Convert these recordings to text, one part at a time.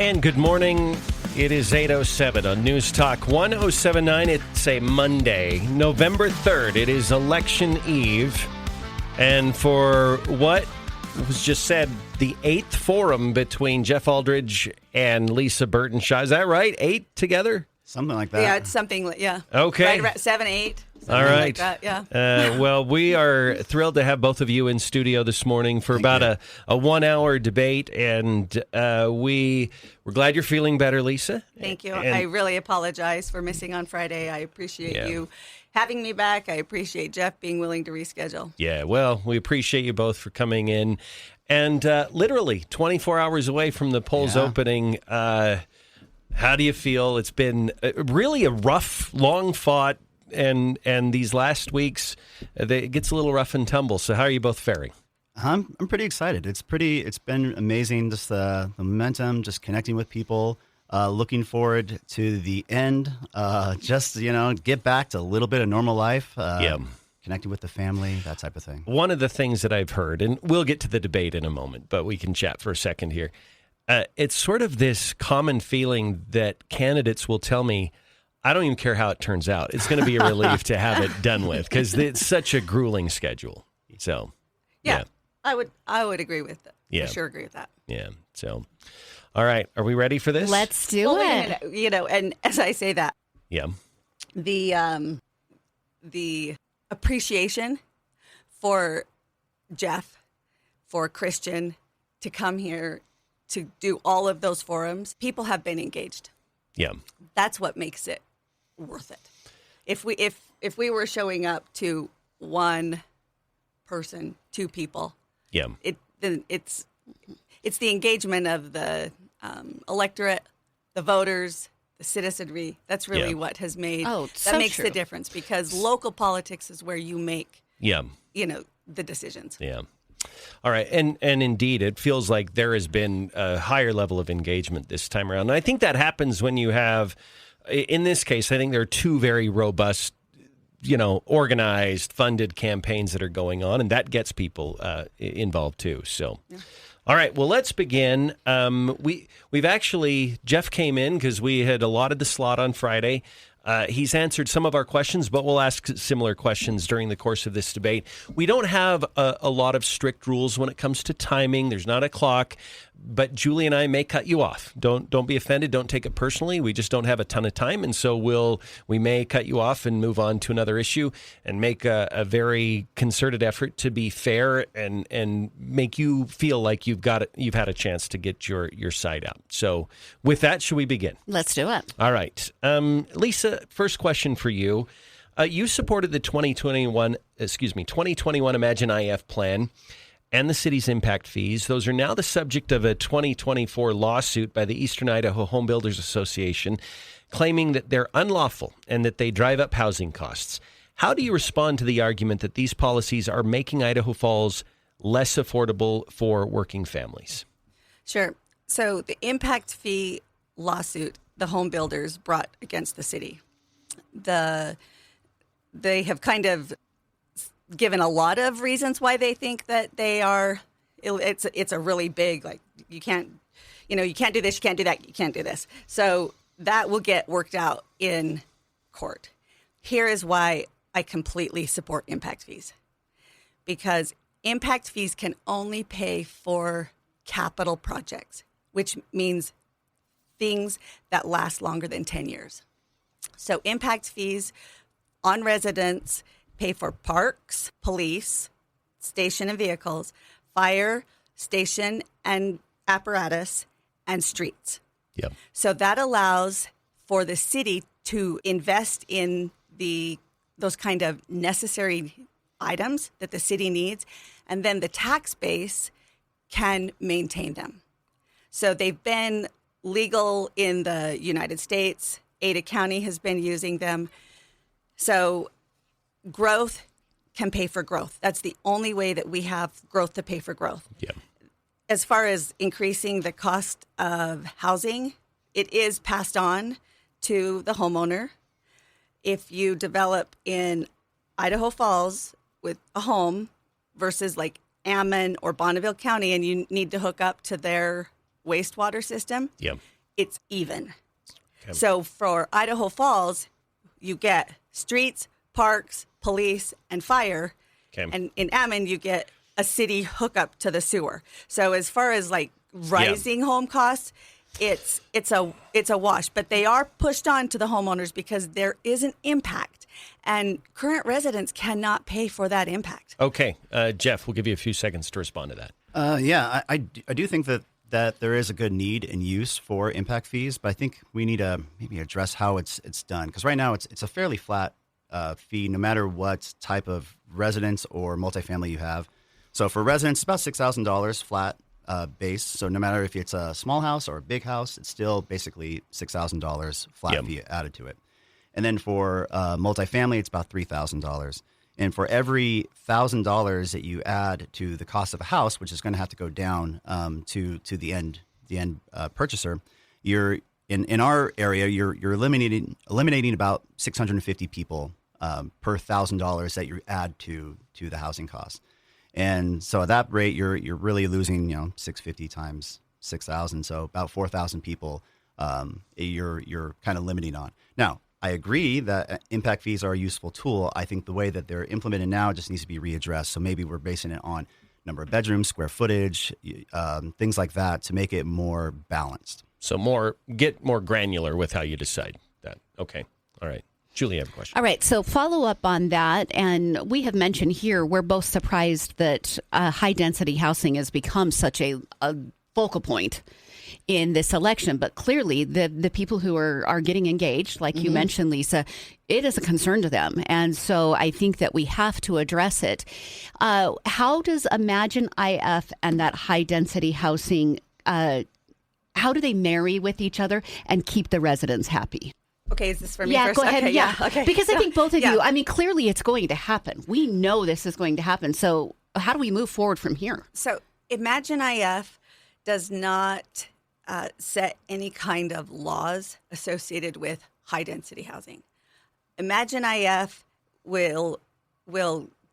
And good morning. It is 8:07 on News Talk 1079. It's a Monday, November 3rd. It is election eve. And for what was just said, the 8th forum between Jeff Alldridge and Lisa Burtenshaw. Is that right? 8 together? Something like that. Yeah, it's something, yeah. Okay. Right around 7, 8. All right. Like that, yeah. Well, we are thrilled to have both of you in studio this morning for about a 1-hour debate, and we're glad you're feeling better, Lisa. Thank you. And I really apologize for missing on Friday. I appreciate you having me back. I appreciate Jeff being willing to reschedule. Yeah, well, we appreciate you both for coming in. And literally 24 hours away from the polls opening, how do you feel? It's been really a rough, long-fought, and these last weeks, it gets a little rough and tumble. So how are you both faring? I'm pretty excited. It's been amazing, just the momentum, just connecting with people, looking forward to the end, get back to a little bit of normal life, connecting with the family, that type of thing. One of the things that I've heard, and we'll get to the debate in a moment, but we can chat for a second here. It's sort of this common feeling that candidates will tell me, I don't even care how it turns out. It's going to be a relief to have it done with because it's such a grueling schedule. So, yeah. I would agree with that. Yeah. I sure agree with that. Yeah. So, all right. Are we ready for this? Let's do it. And as I say that, Yeah. the appreciation for Jeff, for Christian to come here to do all of those forums, people have been engaged. Yeah. That's what makes it worth it. If we were showing up to one person, two people, then it's the engagement of the electorate, the voters, the citizenry. That's really what has made that makes the difference, because local politics is where you make the decisions. Yeah. All right. And indeed, it feels like there has been a higher level of engagement this time around. And I think that happens when you have, in this case, I think there are two very robust, organized, funded campaigns that are going on, and that gets people involved too. So, all right. Well, let's begin. We've actually, Jeff came in because we had allotted the slot on Friday. He's answered some of our questions, but we'll ask similar questions during the course of this debate. We don't have a lot of strict rules when it comes to timing. There's not a clock, but Julie and I may cut you off. Don't be offended. Don't take it personally. We just don't have a ton of time, and so we may cut you off and move on to another issue and make a very concerted effort to be fair and make you feel like you've had a chance to get your side out. So with that, should we begin? Let's do it. All right. Lisa, first question for you. You supported the 2021 ImagineIF plan and the city's impact fees. Those are now the subject of a 2024 lawsuit by the Eastern Idaho Home Builders Association, claiming that they're unlawful and that they drive up housing costs. How do you respond to the argument that these policies are making Idaho Falls less affordable for working families? Sure. So the impact fee lawsuit the home builders brought against the city, they have kind of given a lot of reasons why they think that they are. It's a really big, like, you can't do this, you can't do that, you can't do this. So that will get worked out in court. Here is why I completely support impact fees, because impact fees can only pay for capital projects, which means things that last longer than 10 years. So impact fees on residents pay for parks, police, station and vehicles, fire, station and apparatus, and streets. Yep. So that allows for the city to invest in those kind of necessary items that the city needs, and then the tax base can maintain them. So they've been legal in the United States. Ada County has been using them. So growth can pay for growth. That's the only way that we have growth to pay for growth. Yeah. As far as increasing the cost of housing, it is passed on to the homeowner. If you develop in Idaho Falls with a home versus like Ammon or Bonneville County and you need to hook up to their wastewater system, it's even. Okay. So for Idaho Falls, you get streets, parks, police, and fire. Okay. And in Ammon, you get a city hookup to the sewer. So as far as like rising home costs, it's a wash. But they are pushed on to the homeowners because there is an impact, and current residents cannot pay for that impact. Okay. Jeff, we'll give you a few seconds to respond to that. I do think that there is a good need and use for impact fees, but I think we need to maybe address how it's done. Because right now it's a fairly flat fee, no matter what type of residence or multifamily you have. So for residents, it's about $6,000 flat base. So no matter if it's a small house or a big house, it's still basically $6,000 flat fee added to it. And then for multifamily, it's about $3,000. And for every $1,000 that you add to the cost of a house, which is going to have to go down to the end purchaser, you're in our area, you're eliminating about 650 people per $1,000 that you add to the housing cost. And so at that rate, you're really losing 650 times 6,000, so about 4,000 people you're kind of limiting on. Now, I agree that impact fees are a useful tool. I think the way that they're implemented now just needs to be readdressed. So maybe we're basing it on number of bedrooms, square footage, things like that to make it more balanced. So get more granular with how you decide that. Okay. All right. Julie, I have a question. All right. So follow up on that. And we have mentioned here, we're both surprised that high density housing has become such a focal point in this election. But clearly, the people who are getting engaged, like you mentioned, Lisa, it is a concern to them. And so I think that we have to address it. How does ImagineIF and that high density housing, how do they marry with each other and keep the residents happy? Okay, is this for me Yeah, first? go ahead. Okay, Yeah. Okay. Because I think both of you, I mean, clearly it's going to happen. We know this is going to happen. So how do we move forward from here? So ImagineIF does not set any kind of laws associated with high density housing. ImagineIF will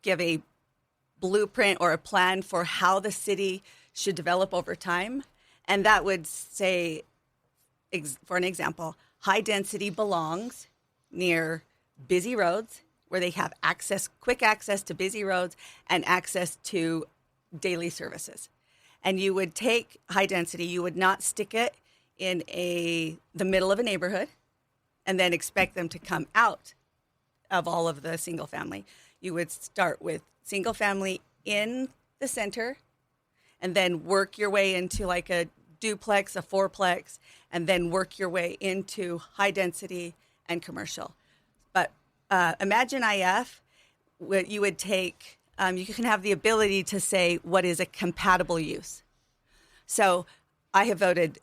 give a blueprint or a plan for how the city should develop over time. And that would say, for an example, high density belongs near busy roads where they have quick access to busy roads and access to daily services. And you would take high density, you would not stick it in the middle of a neighborhood and then expect them to come out of all of the single family. You would start with single family in the center and then work your way into like a duplex, a fourplex, and then work your way into high density and commercial. But ImagineIF, you would take, you can have the ability to say what is a compatible use. So I have voted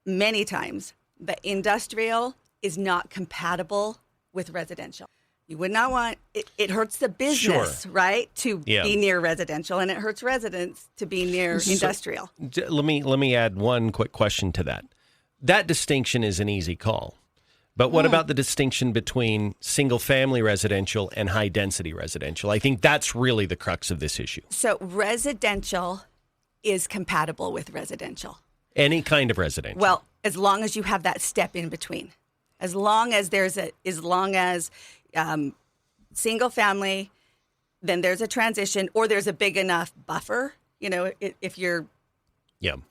many times that industrial is not compatible with residential. You would not want, it hurts the business, right, to be near residential, and it hurts residents to be near industrial. Let me add one quick question to that. That distinction is an easy call. But what about the distinction between single-family residential and high-density residential? I think that's really the crux of this issue. So residential is compatible with residential. Any kind of residential. Well, as long as you have that step in between. As long as single family, then there's a transition or there's a big enough buffer, if you're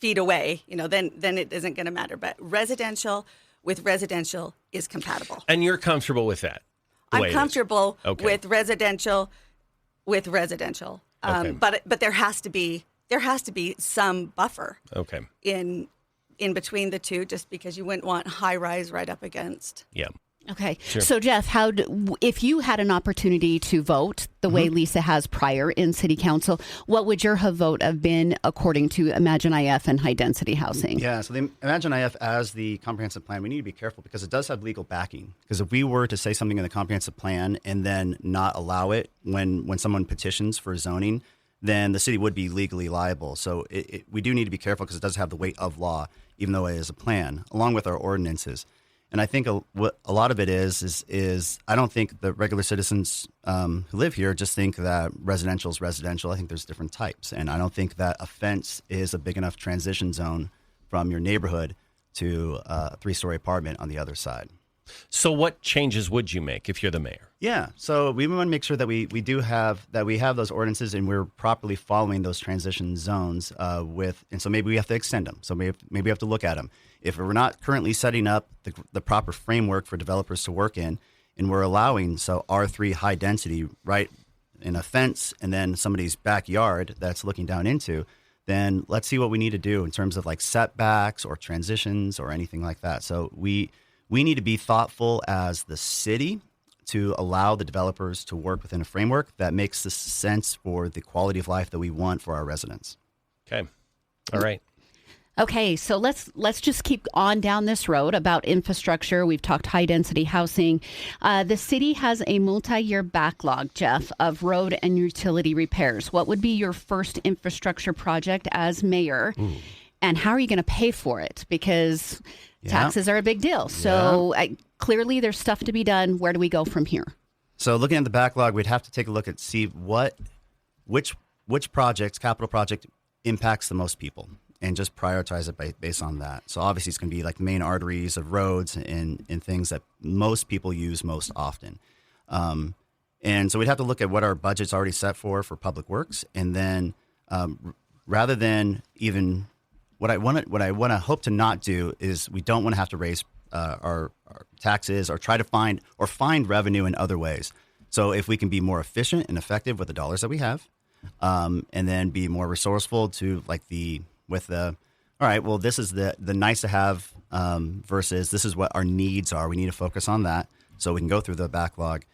feet away, then it isn't going to matter. But residential with residential is compatible. And you're comfortable with that? I'm comfortable with residential Okay. But there has to be some buffer. Okay. In between the two, just because you wouldn't want high rise right up against. Yeah. Okay. Sure. So, Jeff, if you had an opportunity to vote the way Lisa has prior in City Council, what would your vote have been according to ImagineIF and high density housing? Yeah, so the ImagineIF as the comprehensive plan, we need to be careful because it does have legal backing. Because if we were to say something in the comprehensive plan and then not allow it when someone petitions for zoning, then the city would be legally liable. So we do need to be careful because it does have the weight of law, even though it is a plan, along with our ordinances. And I think what a lot of it is I don't think the regular citizens who live here just think that residential is residential. I think there's different types. And I don't think that a fence is a big enough transition zone from your neighborhood to a 3-story apartment on the other side. So what changes would you make if you're the mayor? Yeah, so we want to make sure that we have those ordinances and we're properly following those transition zones and so maybe we have to extend them. So maybe we have to look at them. If we're not currently setting up the proper framework for developers to work in, and we're allowing R3 high density right in a fence and then somebody's backyard that's looking down into, then let's see what we need to do in terms of like setbacks or transitions or anything like that. So we need to be thoughtful as the city to allow the developers to work within a framework that makes sense for the quality of life that we want for our residents. Okay. All right. Okay, so let's just keep on down this road about infrastructure. We've talked high-density housing. The city has a multi-year backlog, Jeff, of road and utility repairs. What would be your first infrastructure project as mayor? Ooh. And how are you going to pay for it? Because taxes are a big deal. So clearly there's stuff to be done. Where do we go from here? So looking at the backlog, we'd have to take a look at which capital project impacts the most people, and just prioritize it based on that. So obviously it's going to be like the main arteries of roads and things that most people use most often. And so we'd have to look at what our budget's already set for public works. And then rather than even what I want to hope to not do is we don't want to have to raise our taxes or try to find revenue in other ways. So if we can be more efficient and effective with the dollars that we have, and then be more resourceful to all right, well, this is the nice to have versus this is what our needs are. We need to focus on that so we can go through the backlog.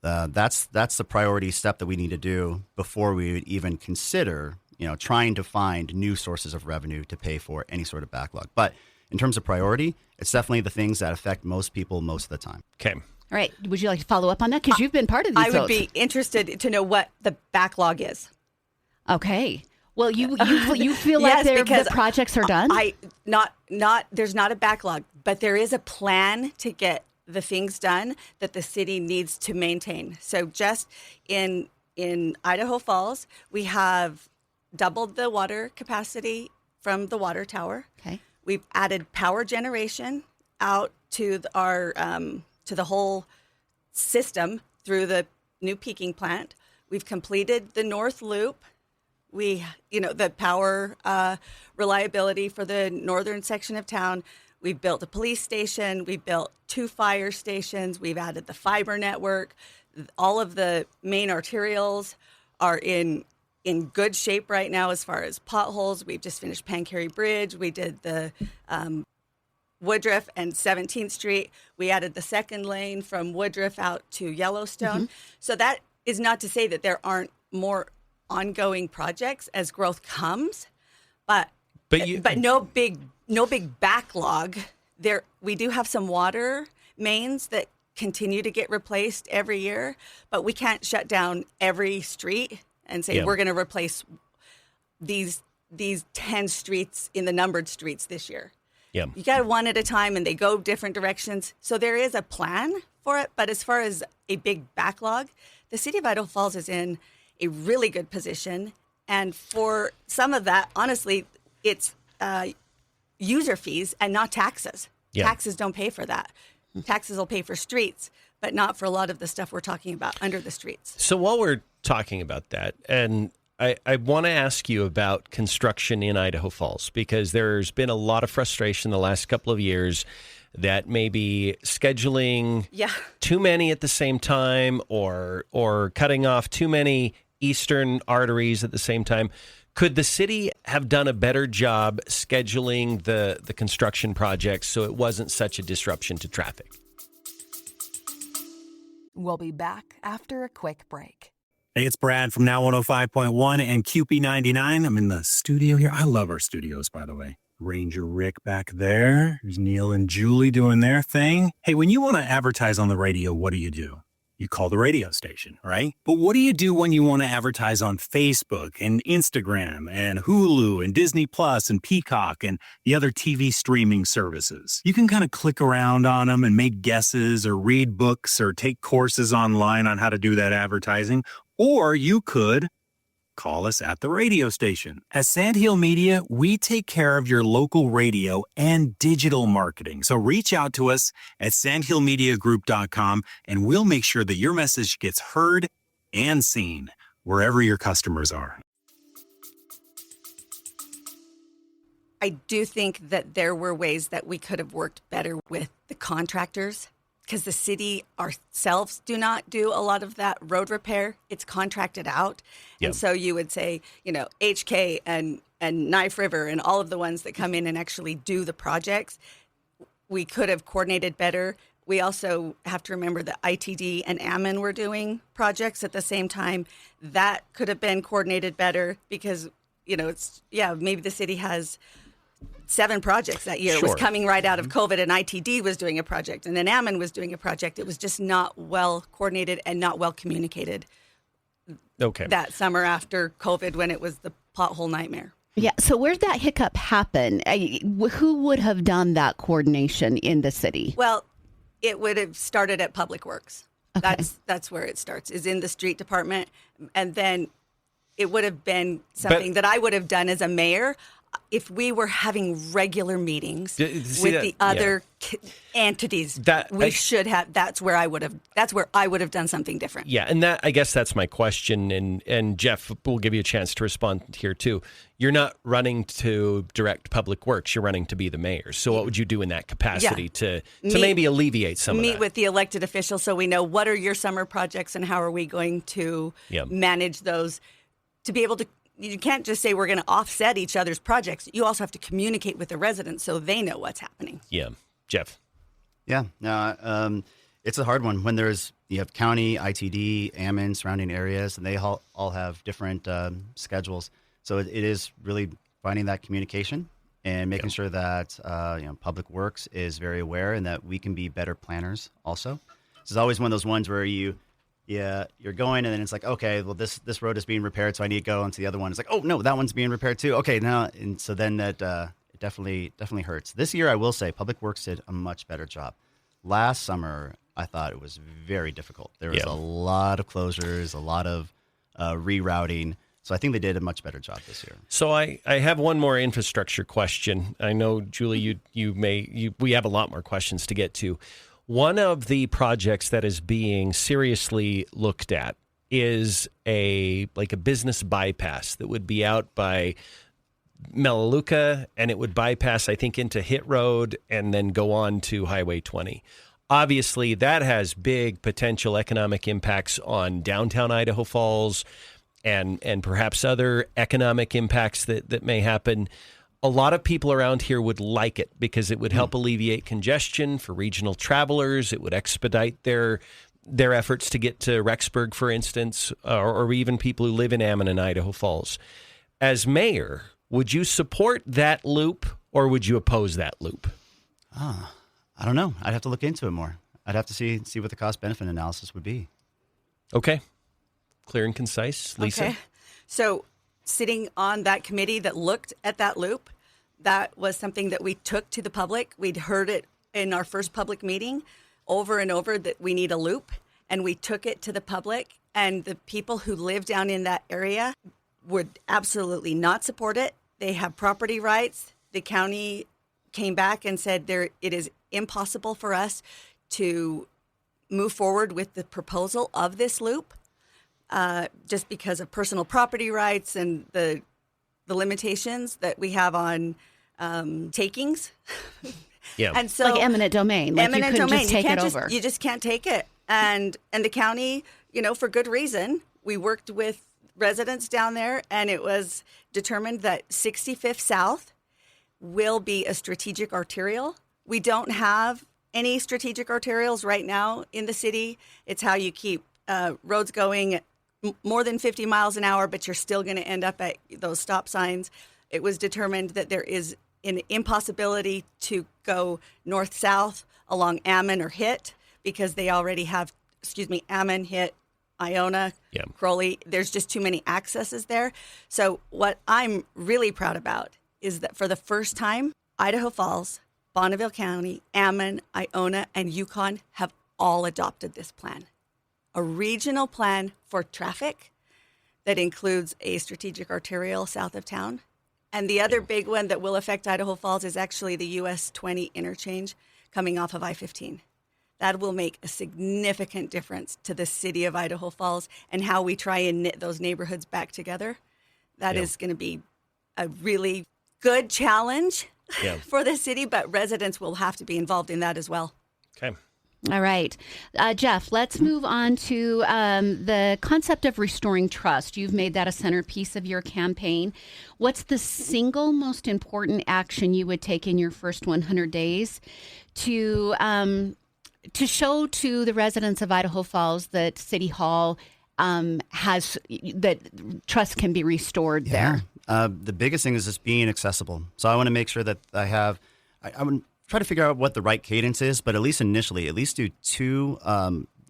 That's the priority step that we need to do before we would even consider, trying to find new sources of revenue to pay for any sort of backlog. But in terms of priority, it's definitely the things that affect most people most of the time. Okay. All right. Would you like to follow up on that? Because you've been part of these I would be interested to know what the backlog is. Okay. Well, you feel like yes, the projects are done? There's not a backlog, but there is a plan to get the things done that the city needs to maintain. So just in Idaho Falls, we have doubled the water capacity from the water tower. Okay. We've added power generation out to our to the whole system through the new peaking plant. We've completed the North Loop. The power reliability for the northern section of town. We've built a police station. We've built 2 fire stations. We've added the fiber network. All of the main arterials are in good shape right now as far as potholes. We've just finished Pancary Bridge. We did the Woodruff and 17th Street. We added the second lane from Woodruff out to Yellowstone. Mm-hmm. So that is not to say that there aren't more ongoing projects as growth comes, but no big backlog. There we do have some water mains that continue to get replaced every year, but we can't shut down every street and say we're going to replace these 10 streets in the numbered streets this year. Yeah. You got it one at a time and they go different directions. So there is a plan for it, but as far as a big backlog, the city of Idaho Falls is in a really good position. And for some of that, honestly, it's user fees and not taxes. Yeah. Taxes don't pay for that. Taxes will pay for streets, but not for a lot of the stuff we're talking about under the streets. So while we're talking about that, and I want to ask you about construction in Idaho Falls, because there's been a lot of frustration the last couple of years that maybe scheduling too many at the same time or cutting off too many eastern arteries at the same time. Could the city have done a better job scheduling the construction projects so it wasn't such a disruption to traffic? We'll be back after a quick break. Hey, it's Brad from Now 105.1 and QP99. I'm in the studio here. I love our studios, by the way. Ranger Rick back there. There's Neil and Julie doing their thing. Hey, when you want to advertise on the radio, what do? You call the radio station, right? But what do you do when you want to advertise on Facebook and Instagram and Hulu and Disney Plus and Peacock and the other TV streaming services? You can kind of click around on them and make guesses or read books or take courses online on how to do that advertising. Or you could call us at the radio station. At Sandhill Media, we take care of your local radio and digital marketing. So reach out to us at sandhillmediagroup.com and we'll make sure that your message gets heard and seen wherever your customers are. I do think that there were ways that we could have worked better with the contractors, because the city ourselves do not do a lot of that road repair. It's contracted out. Yep. And so you would say, HK and Knife River and all of the ones that come in and actually do the projects, we could have coordinated better. We also have to remember that ITD and Ammon were doing projects at the same time. That could have been coordinated better because, maybe the city has 7 projects that year. It was coming right out of COVID, and ITD was doing a project, and then Ammon was doing a project. It was just not well coordinated and not well communicated that summer after COVID when it was the pothole nightmare. Yeah. So where'd that hiccup happen? Who would have done that coordination in the city? Well, it would have started at Public Works. Okay. That's where it starts, is in the street department. And then it would have been something that I would have done as a mayor if we were having regular meetings with the other entities. That's where I would have done something different. Yeah, and I guess that's my question, and Jeff, we'll give you a chance to respond here too. You're not running to direct Public Works, you're running to be the mayor. So what would you do in that capacity to maybe alleviate some of that? Meet with the elected officials so we know what are your summer projects and how are we going to manage those, to be able to. You can't just say we're going to offset each other's projects. You also have to communicate with the residents so they know what's happening. Yeah. Jeff? Yeah. No, it's a hard one when you have county, ITD, Ammon, surrounding areas, and they all have different schedules. So it is really finding that communication and making sure that Public Works is very aware and that we can be better planners also. This is always one of those ones where you're going and then it's like, okay, well, this road is being repaired, so I need to go into the other one. It's like, oh, no, that one's being repaired too. Okay, now, and so then that it definitely hurts. This year, I will say, Public Works did a much better job. Last summer, I thought it was very difficult. There was a lot of closures, a lot of rerouting. So I think they did a much better job this year. So I have one more infrastructure question. I know, Julie, we have a lot more questions to get to. One of the projects that is being seriously looked at is a business bypass that would be out by Melaleuca, and it would bypass, I think, into Hit Road and then go on to Highway 20. Obviously, that has big potential economic impacts on downtown Idaho Falls and perhaps other economic impacts that may happen. A lot of people around here would like it because it would help alleviate congestion for regional travelers. It would expedite their efforts to get to Rexburg, for instance, or even people who live in Ammon and Idaho Falls. As mayor, would you support that loop or would you oppose that loop? I don't know. I'd have to look into it more. I'd have to see what the cost-benefit analysis would be. Okay. Clear and concise. Lisa? Okay. So sitting on that committee that looked at that loop, that was something that we took to the public. We'd heard it in our first public meeting over and over that we need a loop, and we took it to the public, and the people who live down in that area would absolutely not support it. They have property rights. The county came back and said it is impossible for us to move forward with the proposal of this loop. Just because of personal property rights and the limitations that we have on takings. Yeah. And so like eminent domain. Like eminent you couldn't domain. just take it over. You just can't take it. And the county, for good reason, we worked with residents down there, and it was determined that 65th South will be a strategic arterial. We don't have any strategic arterials right now in the city. It's how you keep roads going more than 50 miles an hour, but you're still going to end up at those stop signs. It was determined that there is an impossibility to go north-south along Ammon or Hit because they already have, Ammon, Hit, Iona, Crowley. There's just too many accesses there. So what I'm really proud about is that for the first time, Idaho Falls, Bonneville County, Ammon, Iona, and Yukon have all adopted this plan. A regional plan for traffic that includes a strategic arterial south of town. And the other big one that will affect Idaho Falls is actually the US 20 interchange coming off of I-15. That will make a significant difference to the city of Idaho Falls and how we try and knit those neighborhoods back together. That is going to be a really good challenge for the city, but residents will have to be involved in that as well. Okay. All right. Jeff, let's move on to the concept of restoring trust. You've made that a centerpiece of your campaign. What's the single most important action you would take in your first 100 days to show to the residents of Idaho Falls that City Hall has, that trust can be restored there? The biggest thing is just being accessible. So I want to make sure that I would try to figure out what the right cadence is, but at least initially, at least do 2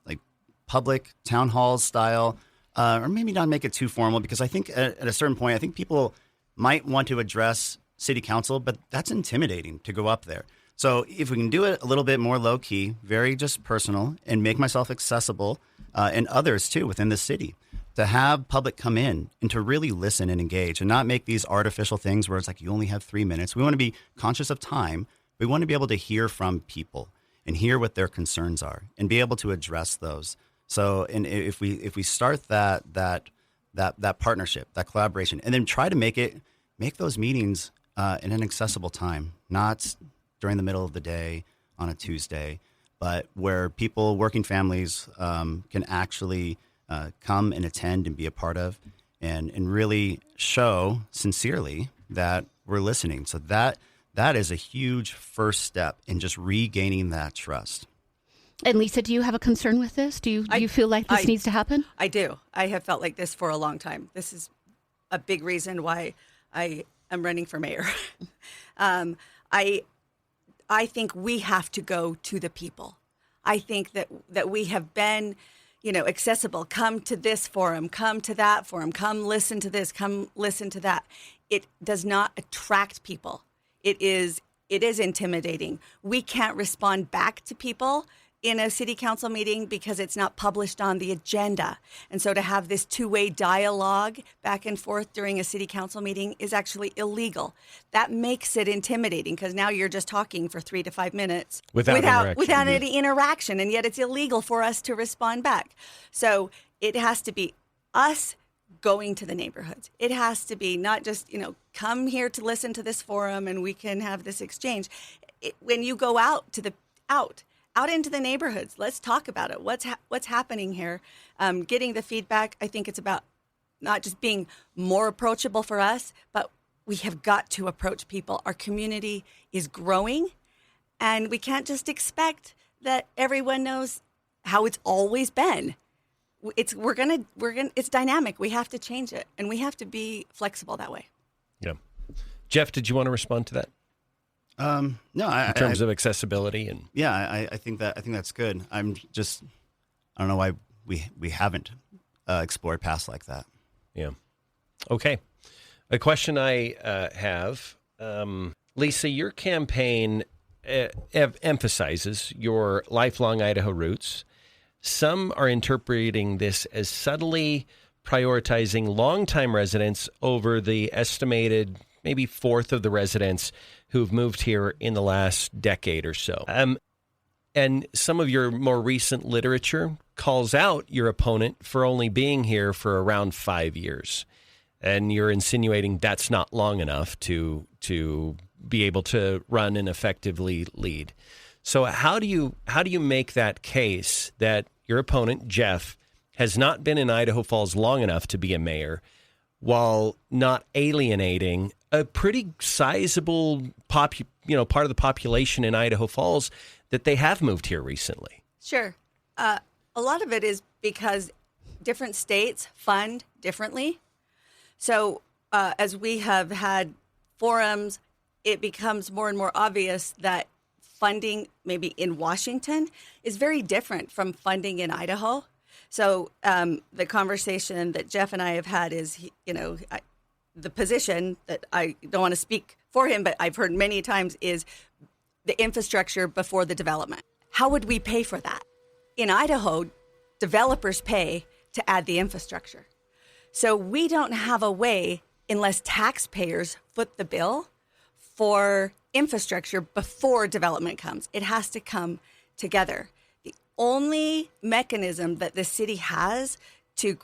like public town halls style, or maybe not make it too formal, because I think at a certain point, I think people might want to address city council, but that's intimidating to go up there. So if we can do it a little bit more low key, very just personal, and make myself accessible, and others too within the city, to have public come in and to really listen and engage and not make these artificial things where it's like you only have 3 minutes. We want to be conscious of time. We want to be able to hear from people and hear what their concerns are and be able to address those. So, and if we start that partnership, that collaboration, and then try to make those meetings in an accessible time, not during the middle of the day on a Tuesday, but where people, working families, can actually come and attend and be a part of, and really show sincerely that we're listening. So that is a huge first step in just regaining that trust. And Lisa, do you have a concern with this? Do you feel like this needs to happen? I do. I have felt like this for a long time. This is a big reason why I am running for mayor. I think we have to go to the people. I think that we have been, accessible. Come to this forum, come to that forum, come listen to this, come listen to that. It does not attract people. It is intimidating. We can't respond back to people in a city council meeting because it's not published on the agenda. And so to have this two-way dialogue back and forth during a city council meeting is actually illegal. That makes it intimidating because now you're just talking for 3 to 5 minutes without any interaction, and yet it's illegal for us to respond back. So it has to be us going to the neighborhoods. It has to be not just, come here to listen to this forum and we can have this exchange. When you go out into the neighborhoods, let's talk about it. What's happening here? Getting the feedback. I think it's about not just being more approachable for us, but we have got to approach people. Our community is growing, and we can't just expect that everyone knows how it's always been. It's dynamic. We have to change it, and we have to be flexible that way. Yeah. Jeff, did you want to respond to that? No, in terms of accessibility and I think that's good. I don't know why we haven't explored paths like that. Yeah. Okay. A question I have, Lisa, your campaign emphasizes your lifelong Idaho roots. Some are interpreting this as subtly prioritizing longtime residents over the estimated maybe fourth of the residents who've moved here in the last decade or so. And some of your more recent literature calls out your opponent for only being here for around 5 years. And you're insinuating that's not long enough to be able to run and effectively lead. So how do you make that case that your opponent, Jeff, has not been in Idaho Falls long enough to be a mayor, while not alienating a pretty sizable part of the population in Idaho Falls that they have moved here recently? Sure. A lot of it is because different states fund differently. So as we have had forums, it becomes more and more obvious that funding maybe in Washington is very different from funding in Idaho. So the conversation that Jeff and I have had is, the position that I don't want to speak for him, but I've heard many times is the infrastructure before the development. How would we pay for that? In Idaho, developers pay to add the infrastructure. So we don't have a way, unless taxpayers foot the bill for infrastructure before development comes. It has to come together. The only mechanism that the city has to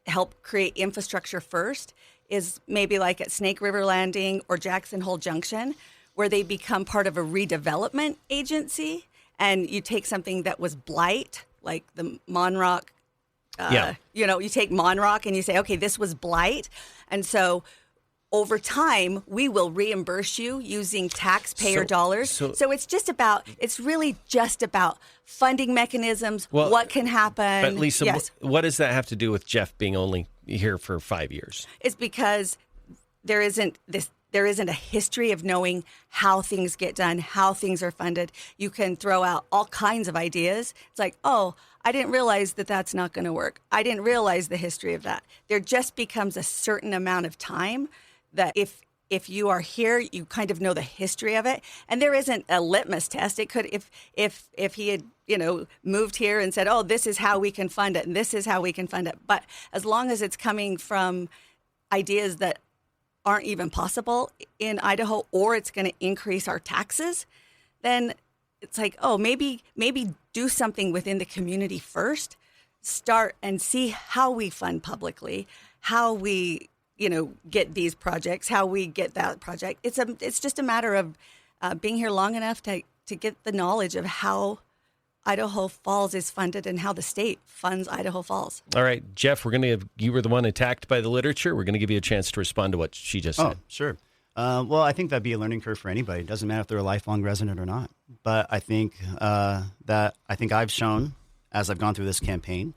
help create infrastructure first is maybe like at Snake River Landing or Jackson Hole Junction, where they become part of a redevelopment agency, and you take something that was blight, like the Monrock. You take Monrock and you say, okay, this was blight. And so over time, we will reimburse you using taxpayer dollars. So it's really just about funding mechanisms, what can happen. But Lisa, what does that have to do with Jeff being only here for 5 years? It's because there isn't a history of knowing how things get done, how things are funded. You can throw out all kinds of ideas. It's like, oh, I didn't realize that that's not going to work. I didn't realize the history of that. There just becomes a certain amount of time that if you are here, you kind of know the history of it. And there isn't a litmus test. It could, if he had, moved here and said, oh, this is how we can fund it and this is how we can fund it. But as long as it's coming from ideas that aren't even possible in Idaho, or it's going to increase our taxes, then it's like, oh, maybe do something within the community first. Start and see how we fund publicly, how we, get these projects, how we get that project. It's just a matter of being here long enough to get the knowledge of how Idaho Falls is funded and how the state funds Idaho Falls. All right, Jeff, you were the one attacked by the literature. We're going to give you a chance to respond to what she just said. Oh, sure. Well, I think that'd be a learning curve for anybody. It doesn't matter if they're a lifelong resident or not. But I think I've shown, as I've gone through this campaign,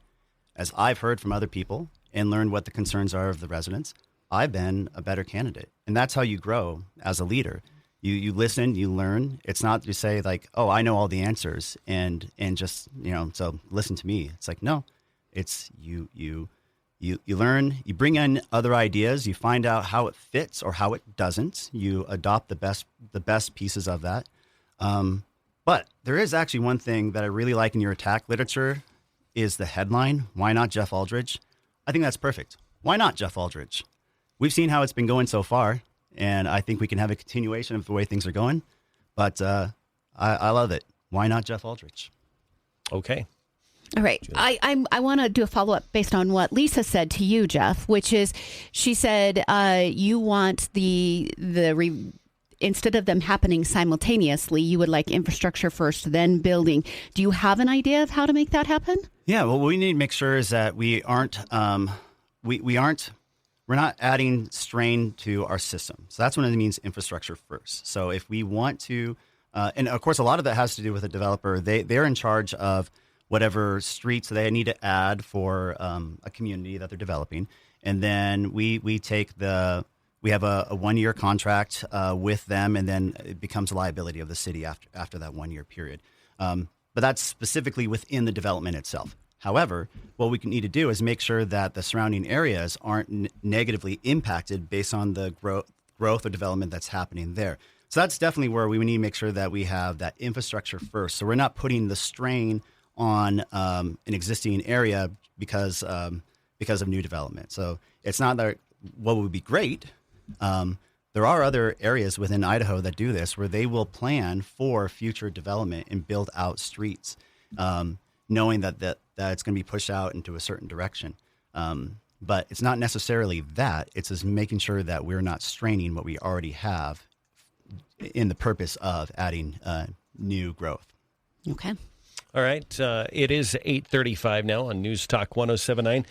as I've heard from other people and learned what the concerns are of the residents, I've been a better candidate. And that's how you grow as a leader. You listen, you learn. It's not you say like, oh, I know all the answers and just, so listen to me. It's like, no, it's you learn, you bring in other ideas, you find out how it fits or how it doesn't. You adopt the best pieces of that. But there is actually one thing that I really like in your attack literature is the headline, why not Jeff Alldridge? I think that's perfect. Why not Jeff Alldridge? We've seen how it's been going so far, and I think we can have a continuation of the way things are going. But I love it. Why not Jeff Alldridge? Okay. All right. I want to do a follow-up based on what Lisa said to you, Jeff, which is she said you want instead of them happening simultaneously, you would like infrastructure first, then building. Do you have an idea of how to make that happen? Yeah, well, what we need to make sure is that we aren't we're not adding strain to our system. So that's what it means infrastructure first. So if we want to, and of course, a lot of that has to do with a developer. They're in charge of whatever streets they need to add for a community that they're developing. And then we have a 1 year contract with them, and then it becomes a liability of the city after that 1 year period. But that's specifically within the development itself. However, what we need to do is make sure that the surrounding areas aren't negatively impacted based on the growth or development that's happening there. So that's definitely where we need to make sure that we have that infrastructure first. So we're not putting the strain on an existing area because of new development. So it's not that what would be great. There are other areas within Idaho that do this where they will plan for future development and build out streets, knowing that it's going to be pushed out into a certain direction. But it's not necessarily that. It's just making sure that we're not straining what we already have in the purpose of adding new growth. Okay. All right. It is 8:35 now on News Talk 107.9.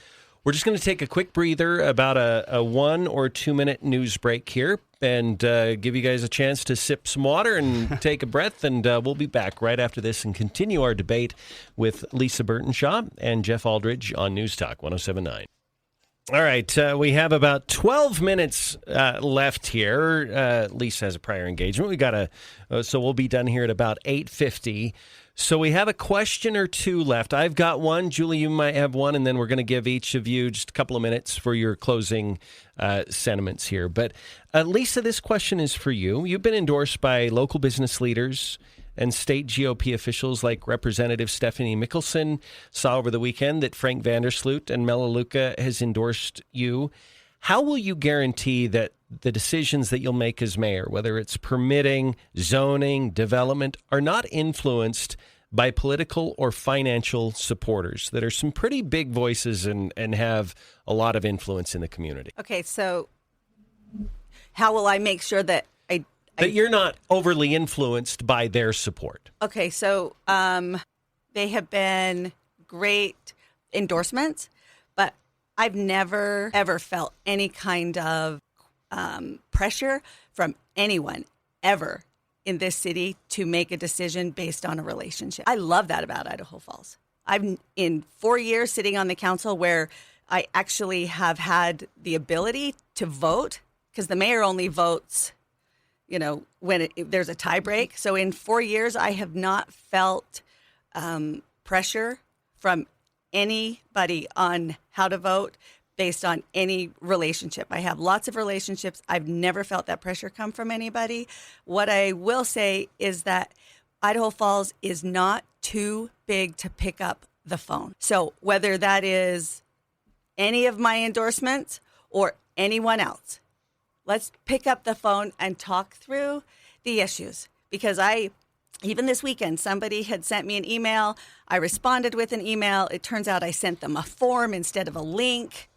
We're just going to take a quick breather, about a 1 or 2 minute news break here, and give you guys a chance to sip some water and take a breath. And we'll be back right after this and continue our debate with Lisa Burtenshaw and Jeff Alldridge on News Talk 107.9. All right, we have about 12 minutes left here. Lisa has a prior engagement. So we'll be done here at about 8:50. So we have a question or two left. I've got one. Julie, you might have one, and then we're going to give each of you just a couple of minutes for your closing sentiments here. But Lisa, this question is for you. You've been endorsed by local business leaders, and state GOP officials like Representative Stephanie Mickelson saw over the weekend that Frank Vandersloot and Melaleuca has endorsed you. How will you guarantee that the decisions that you'll make as mayor, whether it's permitting, zoning, development, are not influenced by political or financial supporters that are some pretty big voices and have a lot of influence in the community? Okay, so how will I make sure that that you're not overly influenced by their support? Okay, so they have been great endorsements, but I've never, ever felt any kind of pressure from anyone ever in this city to make a decision based on a relationship. I love that about Idaho Falls. I've in 4 years sitting on the council where I actually have had the ability to vote, because the mayor only votes, when there's a tie break. So in 4 years, I have not felt pressure from anybody on how to vote based on any relationship. I have lots of relationships. I've never felt that pressure come from anybody. What I will say is that Idaho Falls is not too big to pick up the phone. So whether that is any of my endorsements or anyone else, let's pick up the phone and talk through the issues. Because even this weekend, somebody had sent me an email. I responded with an email. It turns out I sent them a form instead of a link.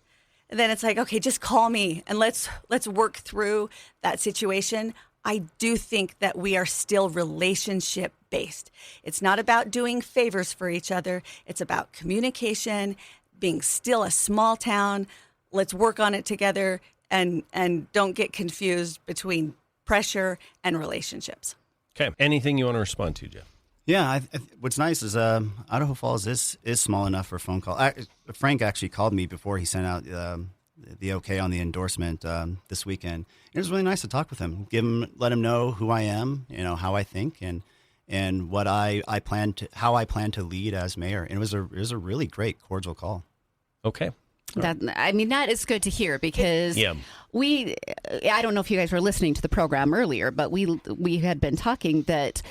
And then it's like, okay, just call me and let's work through that situation. I do think that we are still relationship based. It's not about doing favors for each other. It's about communication, being still a small town. Let's work on it together. And don't get confused between pressure and relationships. Okay. Anything you want to respond to, Jeff? Yeah, what's nice is Idaho Falls is small enough for a phone call. Frank actually called me before he sent out the okay on the endorsement this weekend. It was really nice to talk with him, let him know who I am, how I think, and what how I plan to lead as mayor. And it was a really great, cordial call. Okay. That is good to hear, because I don't know if you guys were listening to the program earlier, but we had been talking that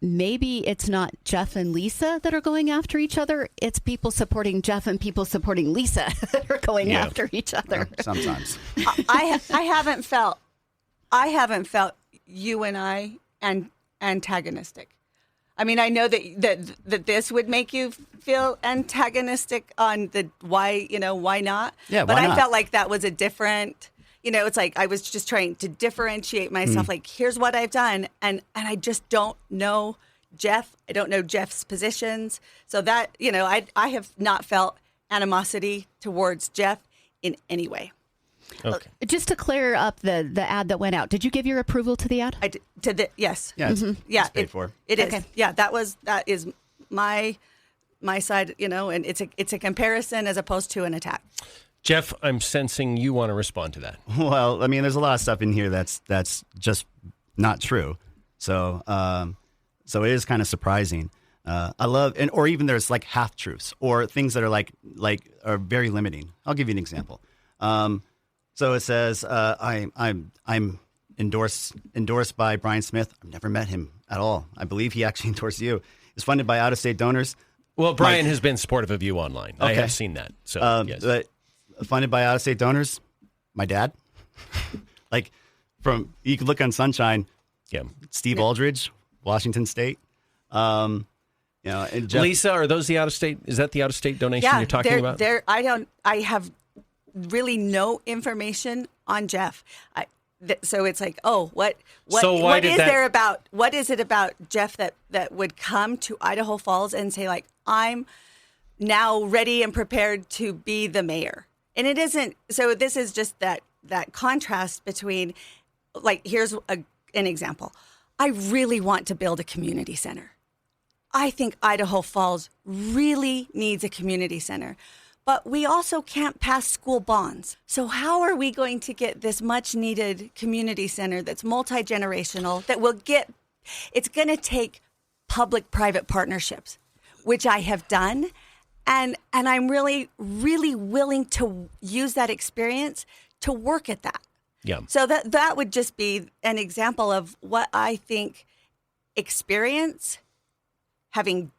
maybe it's not Jeff and Lisa that are going after each other. It's people supporting Jeff and people supporting Lisa that are going after each other. Sometimes. I haven't felt you and I antagonistic. I mean, I know that this would make you feel antagonistic on the why not? Yeah, but why I not? felt like that was a different, it's like I was just trying to differentiate myself. Like, here's what I've done. And I just don't know Jeff. I don't know Jeff's positions. So that, I have not felt animosity towards Jeff in any way. Okay. Just to clear up the ad that went out, did you give your approval to the ad? Yes. Yeah, it's paid for. It is. Okay. Yeah, that is my side, and it's a comparison as opposed to an attack. Jeff, I'm sensing you want to respond to that. Well, I mean, there's a lot of stuff in here that's just not true. So it is kind of surprising. I love, or even there's like half truths or things that are like are very limiting. I'll give you an example. So it says, I'm endorsed by Brian Smith. I've never met him at all. I believe he actually endorsed you. It's funded by out-of-state donors. Well, Brian has been supportive of you online. I have seen that. So yes. But funded by out-of-state donors, my dad. You can look on Sunshine. Yeah. Steve Alldridge, Washington State. And Jeff, Lisa, are those the out-of-state? Is that the out-of-state donation you're talking about? I have really no information on Jeff. So it's like, what is it about Jeff that would come to Idaho Falls and say, like, I'm now ready and prepared to be the mayor? And it isn't. So this is just that contrast between, like, here's an example. I really want to build a community center. I think Idaho Falls really needs a community center. But we also can't pass school bonds. So how are we going to get this much needed community center that's multi-generational, that will it's going to take public-private partnerships, which I have done. And I'm really, really willing to use that experience to work at that. Yeah. So that would just be an example of what I think experience, having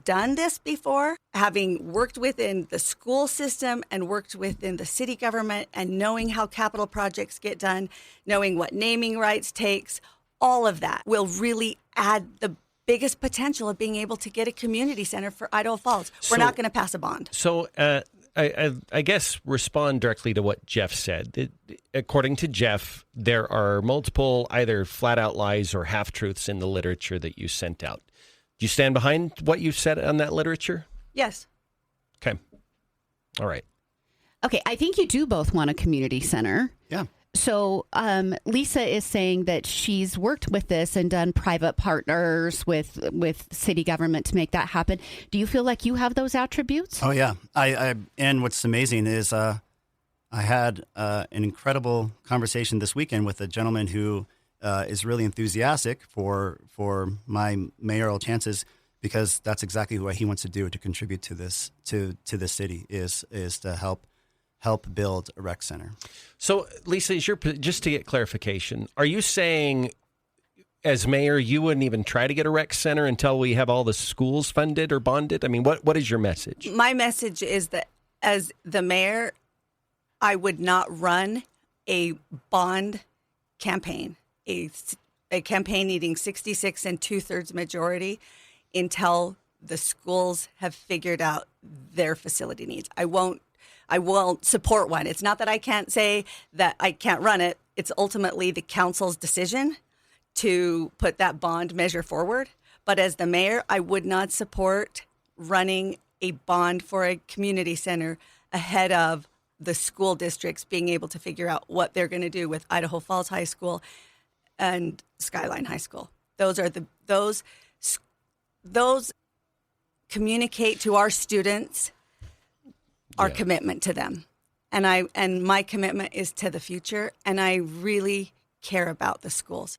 done this before, having worked within the school system and worked within the city government and knowing how capital projects get done, knowing what naming rights takes, all of that will really add the biggest potential of being able to get a community center for Idaho Falls. We're not going to pass a bond. So I guess respond directly to what Jeff said. According to Jeff, there are multiple either flat out lies or half-truths in the literature that you sent out. Do you stand behind what you said on that literature? Yes. Okay. All right. Okay, I think you do both want a community center. Yeah. So Lisa is saying that she's worked with this and done private partners with city government to make that happen. Do you feel like you have those attributes? Oh, yeah. I and what's amazing is I had an incredible conversation this weekend with a gentleman who is really enthusiastic for my mayoral chances, because that's exactly what he wants to do to contribute to this to the city is to help build a rec center. So, Lisa, just to get clarification, are you saying as mayor you wouldn't even try to get a rec center until we have all the schools funded or bonded? I mean, what is your message? My message is that as the mayor, I would not run a bond campaign, a campaign needing 66 and 2/3 majority until the schools have figured out their facility needs. I won't support one. It's not that I can't say that I can't run it. It's ultimately the council's decision to put that bond measure forward. But as the mayor, I would not support running a bond for a community center ahead of the school districts being able to figure out what they're going to do with Idaho Falls High School and Skyline High School. Those communicate to our students our commitment to them. And my commitment is to the future, and I really care about the schools.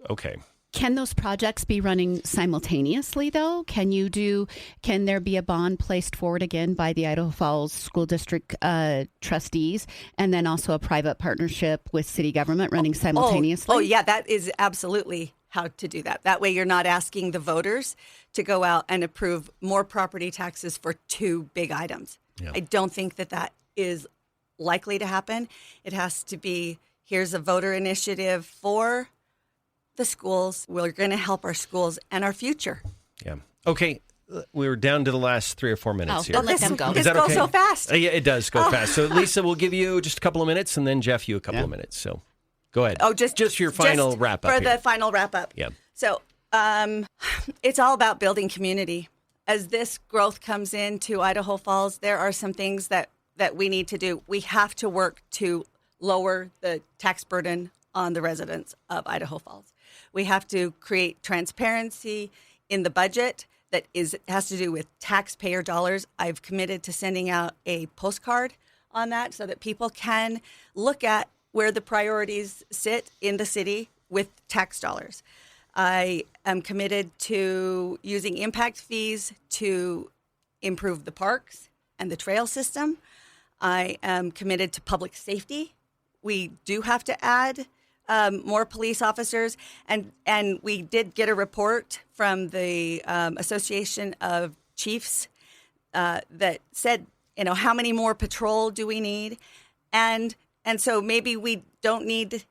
Okay. Can those projects be running simultaneously, though? Can there be a bond placed forward again by the Idaho Falls School District trustees, and then also a private partnership with city government running simultaneously? Oh, yeah, that is absolutely how to do that. That way you're not asking the voters to go out and approve more property taxes for two big items. Yeah. I don't think that is likely to happen. It has to be, here's a voter initiative for the schools. We're going to help our schools and our future. Yeah. Okay. We're down to the last 3 or 4 minutes here. Don't let them go. Is that okay? Goes so fast. Yeah, it does go fast. So, Lisa, we'll give you just a couple of minutes, and then Jeff, you a couple of minutes. So, go ahead. Oh, just your final wrap up. For the final wrap up. Yeah. So, it's all about building community. As this growth comes into Idaho Falls, there are some things that we need to do. We have to work to lower the tax burden on the residents of Idaho Falls. We have to create transparency in the budget that has to do with taxpayer dollars. I've committed to sending out a postcard on that so that people can look at where the priorities sit in the city with tax dollars. I am committed to using impact fees to improve the parks and the trail system. I am committed to public safety. We do have to add more police officers, and we did get a report from the Association of Chiefs that said, how many more patrol do we need, and so maybe we don't need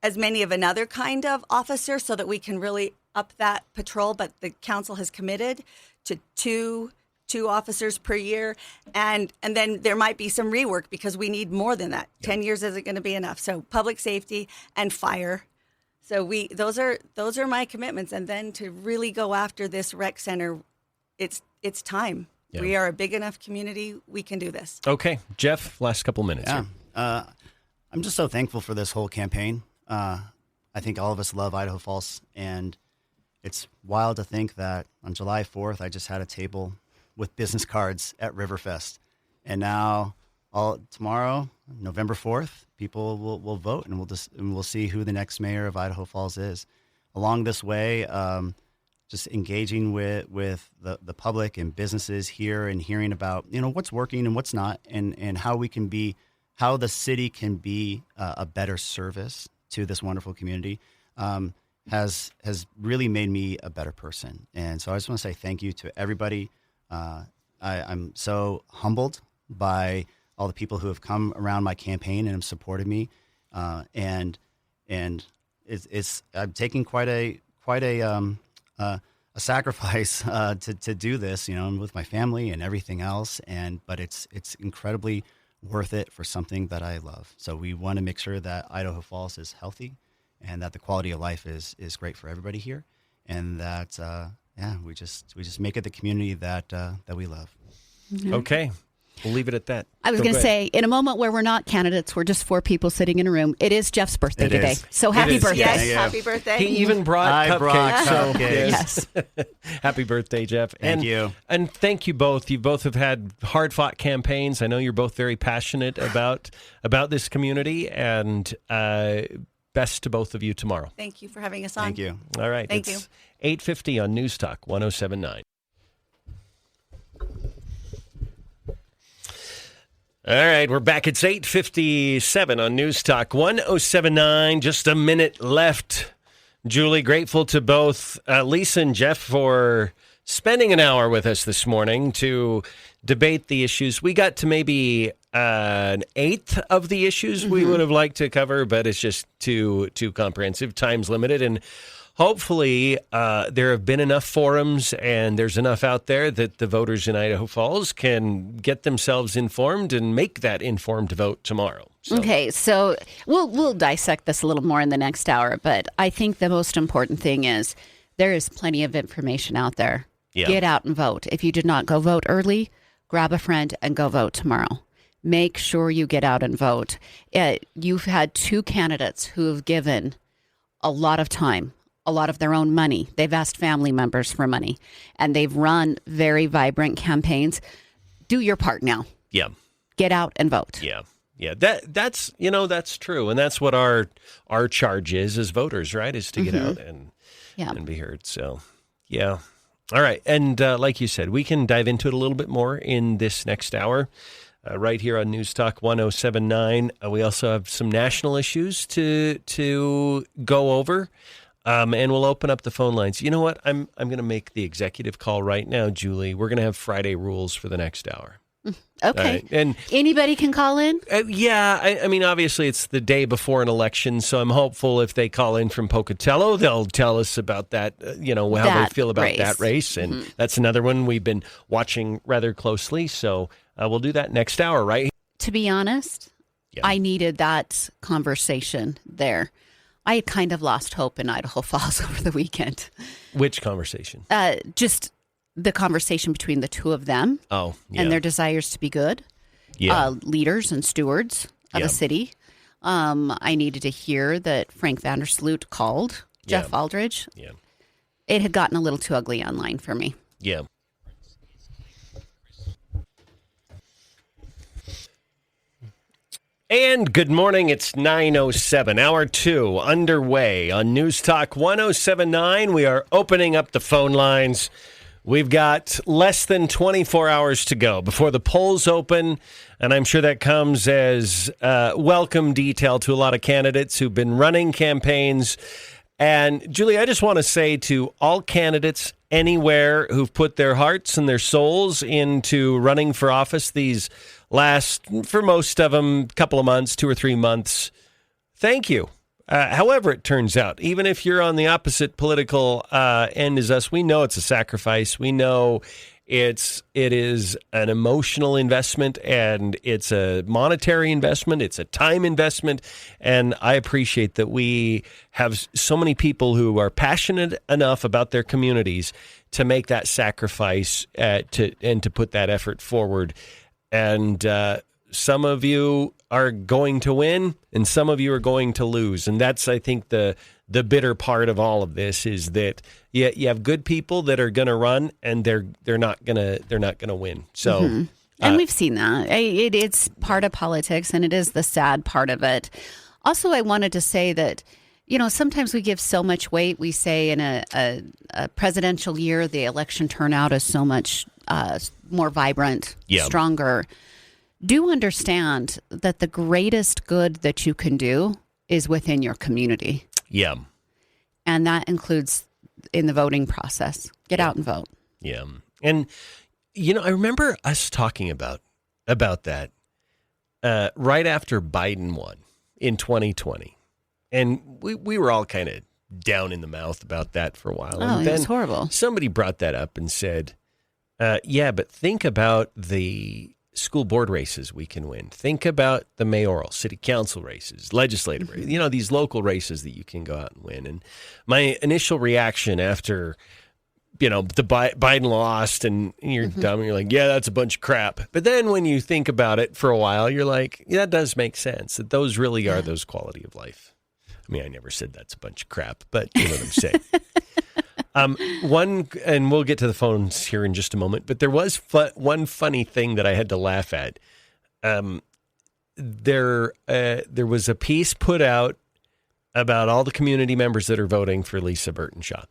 as many of another kind of officer so that we can really up that patrol. But the council has committed to two officers per year, and then there might be some rework because we need more than that. 10 years isn't going to be enough. So public safety and fire. So those are my commitments. And then to really go after this rec center, it's time. Yeah. We are a big enough community. We can do this. Okay, Jeff, last couple minutes. Yeah. I'm just so thankful for this whole campaign. I think all of us love Idaho Falls, and it's wild to think that on July 4th, I just had a table with business cards at Riverfest. And now tomorrow, November 4th, people will vote, and we'll see who the next mayor of Idaho Falls is. Along this way, just engaging with the public and businesses here and hearing about, what's working and what's not, and how the city can be a better service to this wonderful community. has really made me a better person. And so I just want to say thank you to everybody. I'm so humbled by all the people who have come around my campaign and have supported me. And it's I'm taking quite a sacrifice to do this, with my family and everything else. But it's incredibly worth it for something that I love. So we want to make sure that Idaho Falls is healthy and that the quality of life is great for everybody here, and that we just make it the community that we love. Mm-hmm. Okay. We'll leave it at that. I was going to say, in a moment where we're not candidates, we're just 4 people sitting in a room. It is Jeff's birthday today. So happy birthday. Yes, happy birthday. He even brought cupcakes. Yes. Happy birthday, Jeff. Thank you. And thank you both. You both have had hard-fought campaigns. I know you're both very passionate about this community, and best to both of you tomorrow. Thank you for having us on. Thank you. All right. Thank it's 8:50 on News Talk 107.9. All right, we're back. It's 8:57 on News Talk 107.9. Just a minute left. Julie, grateful to both Lisa and Jeff for spending an hour with us this morning to debate the issues. We got to maybe an eighth of the issues we would have liked to cover, but it's just too comprehensive. Time's limited, and hopefully there have been enough forums and there's enough out there that the voters in Idaho Falls can get themselves informed and make that informed vote tomorrow. Okay, so we'll dissect this a little more in the next hour, but I think the most important thing is there is plenty of information out there. Yeah. Get out and vote. If you did not go vote early, grab a friend and go vote tomorrow. Make sure you get out and vote. You've had 2 candidates who have given a lot of time, a lot of their own money. They've asked family members for money, and they've run very vibrant campaigns. Do your part now. Yeah. Get out and vote. Yeah. Yeah, that's true, and that's what our charge is as voters, right? Is to get out and be heard. So, yeah. All right, and like you said, we can dive into it a little bit more in this next hour, right here on News Talk 107.9. We also have some national issues to go over, and we'll open up the phone lines. You know what? I'm going to make the executive call right now, Julie. We're going to have Friday rules for the next hour. Okay. And anybody can call in? I mean, obviously it's the day before an election, so I'm hopeful if they call in from Pocatello, they'll tell us about that, how they feel about that race. And that's another one we've been watching rather closely. So we'll do that next hour, right? To be honest, I needed that conversation there. I had kind of lost hope in Idaho Falls over the weekend. Which conversation? Just the conversation between the 2 of them and their desires to be good leaders and stewards of a city. I needed to hear that Frank Vandersloot called Jeff Alldridge. Yeah. It had gotten a little too ugly online for me. Yeah. And good morning. It's 9:07, hour 2 underway on News Talk 107.9. We are opening up the phone lines. We've got less than 24 hours to go before the polls open, and I'm sure that comes as welcome detail to a lot of candidates who've been running campaigns. And, Julie, I just want to say to all candidates anywhere who've put their hearts and their souls into running for office these last, for most of them, couple of months, 2 or 3 months, thank you. However it turns out, even if you're on the opposite political end as us, we know it's a sacrifice. We know it is an emotional investment, and it's a monetary investment. It's a time investment. And I appreciate that we have so many people who are passionate enough about their communities to make that sacrifice to put that effort forward. And some of you are going to win and some of you are going to lose. And that's, I think, the bitter part of all of this is that you have good people that are going to run and they're not going to win. So, and we've seen that. It's part of politics, and it is the sad part of it. Also, I wanted to say that, sometimes we give so much weight. We say in a presidential year, the election turnout is so much more vibrant, stronger. Do understand that the greatest good that you can do is within your community. Yeah. And that includes in the voting process. Get out and vote. Yeah. And, I remember us talking about that right after Biden won in 2020. And we were all kind of down in the mouth about that for a while. Oh, and it was horrible. Somebody brought that up and said, yeah, but think about the school board races we can win. Think about the mayoral, city council races, legislative races, these local races that you can go out and win. And my initial reaction after, the Biden lost and you're dumb and you're like, yeah, that's a bunch of crap. But then when you think about it for a while, you're like, yeah, that does make sense. That those really are those quality of life. I mean, I never said that's a bunch of crap, but you know what I'm saying. And we'll get to the phones here in just a moment, but there was one funny thing that I had to laugh at. There was a piece put out about all the community members that are voting for Lisa Burtenshaw.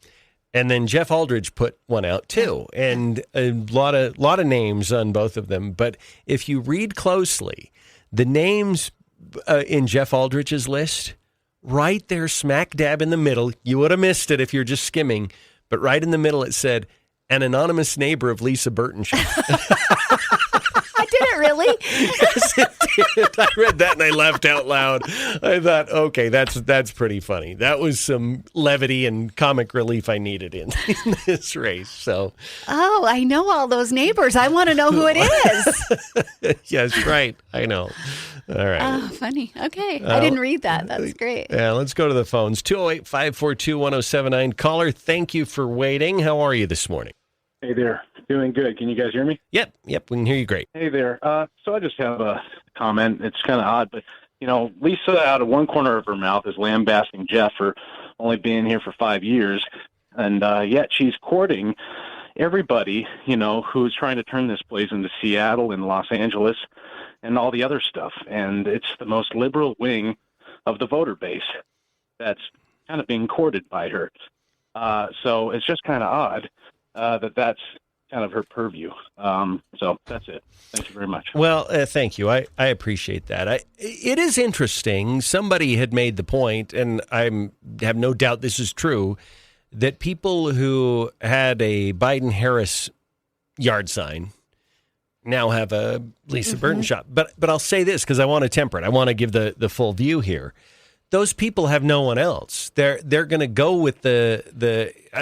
And then Jeff Alldridge put one out too, and a lot of names on both of them. But if you read closely, the names in Jeff Alldridge's list, right there, smack dab in the middle, you would have missed it if you're just skimming, but right in the middle it said, an anonymous neighbor of Lisa Burtenshaw. Did it really? Yes, it did. I read that and I laughed out loud. I thought, okay, that's pretty funny. That was some levity and comic relief I needed in this race. So, oh, I know all those neighbors. I want to know who it is. Yes, right. I know. All right. Oh, funny. Okay. I didn't read that. That's great. Yeah, let's go to the phones. 208-542-1079. Caller, thank you for waiting. How are you this morning? Hey there. Doing good. Can you guys hear me? Yep, we can hear you great. Hey there. So I just have a comment. It's kind of odd, but, Lisa out of one corner of her mouth is lambasting Jeff for only being here for 5 years, and yet she's courting everybody, who's trying to turn this place into Seattle and Los Angeles and all the other stuff. And it's the most liberal wing of the voter base that's kind of being courted by her. So it's just kind of odd that's kind of her purview. So that's it. Thank you very much. Well, thank you. I appreciate that. It is interesting. Somebody had made the point, and I have no doubt this is true, that people who had a Biden-Harris yard sign now have a Lisa Burtenshaw. But I'll say this because I want to temper it. I want to give the full view here. Those people have no one else. They're going to go with the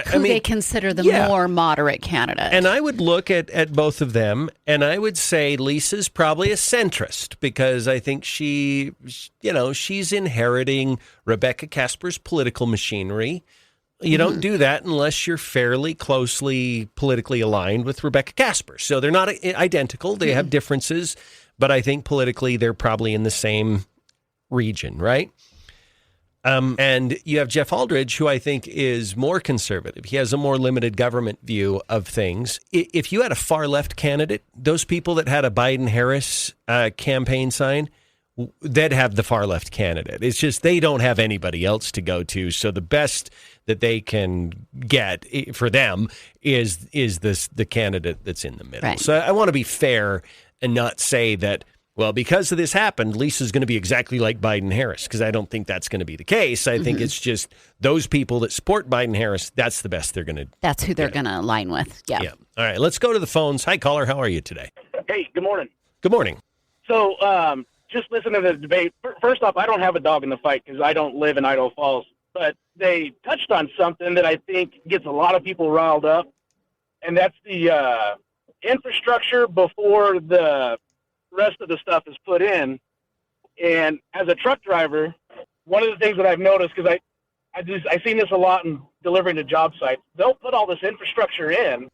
who they consider the more moderate candidate. And I would look at both of them, and I would say Lisa's probably a centrist because I think she's inheriting Rebecca Casper's political machinery. You don't do that unless you're fairly closely politically aligned with Rebecca Casper. So they're not identical. They have differences, but I think politically they're probably in the same region, right? And you have Jeff Alldridge, who I think is more conservative. He has a more limited government view of things. If you had a far-left candidate, those people that had a Biden-Harris campaign sign, they'd have the far-left candidate. It's just they don't have anybody else to go to, so the best that they can get for them is the candidate that's in the middle. Right. So I want to be fair and not say that, well, because of this happened, Lisa's going to be exactly like Biden-Harris, because I don't think that's going to be the case. I think it's just those people that support Biden-Harris, that's the best they're going to. That's who they're going to align with. Yeah. All right, let's go to the phones. Hi, caller. How are you today? Hey, good morning. Good morning. So just listen to the debate. First off, I don't have a dog in the fight because I don't live in Idaho Falls. But they touched on something that I think gets a lot of people riled up, and that's the infrastructure before the rest of the stuff is put in. And as a truck driver, one of the things that I've noticed, because I've seen this a lot in delivering to job sites, they'll put all this infrastructure in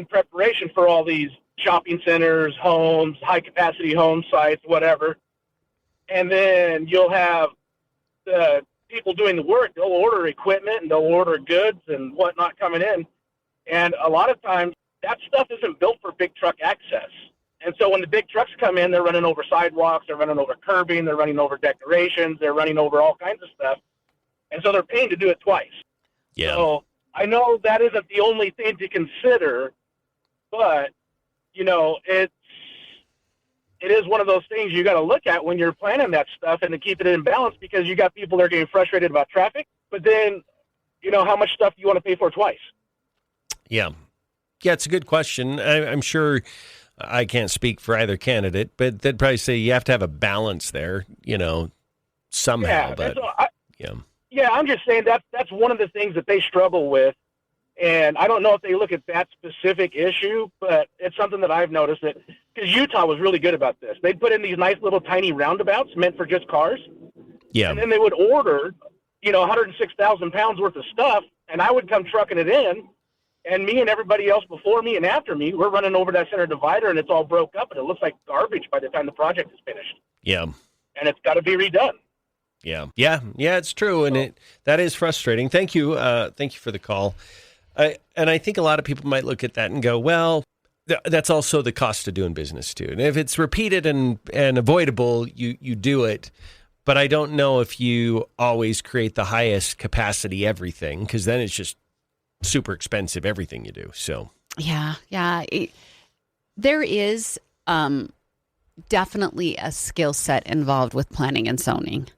preparation for all these shopping centers, homes, high-capacity home sites, whatever. And then you'll have the people doing the work. They'll order equipment and they'll order goods and whatnot coming in. And a lot of times that stuff isn't built for big truck access. And so when the big trucks come in, they're running over sidewalks, they're running over curbing, they're running over decorations, they're running over all kinds of stuff. And so they're paying to do it twice. Yeah. So I know that isn't the only thing to consider, but, it is one of those things you got to look at when you're planning that stuff and to keep it in balance, because you got people that are getting frustrated about traffic, but then how much stuff do you want to pay for twice? Yeah. Yeah, it's a good question. I'm sure I can't speak for either candidate, but they'd probably say you have to have a balance there, somehow. Yeah, but I'm just saying that's one of the things that they struggle with. And I don't know if they look at that specific issue, but it's something that I've noticed that because Utah was really good about this. They'd put in these nice little tiny roundabouts meant for just cars. Yeah. And then they would order, 106,000 pounds worth of stuff, and I would come trucking it in. And me and everybody else before me and after me, we're running over that center divider, and it's all broke up, and it looks like garbage by the time the project is finished. Yeah. And it's got to be redone. Yeah. Yeah. Yeah, it's true. And that is frustrating. Thank you. Thank you for the call. And I think a lot of people might look at that and go, well, that's also the cost of doing business too. And if it's repeated and avoidable, you do it. But I don't know if you always create the highest capacity everything, because then it's just super expensive, everything you do. So yeah. There is definitely a skill set involved with planning and zoning.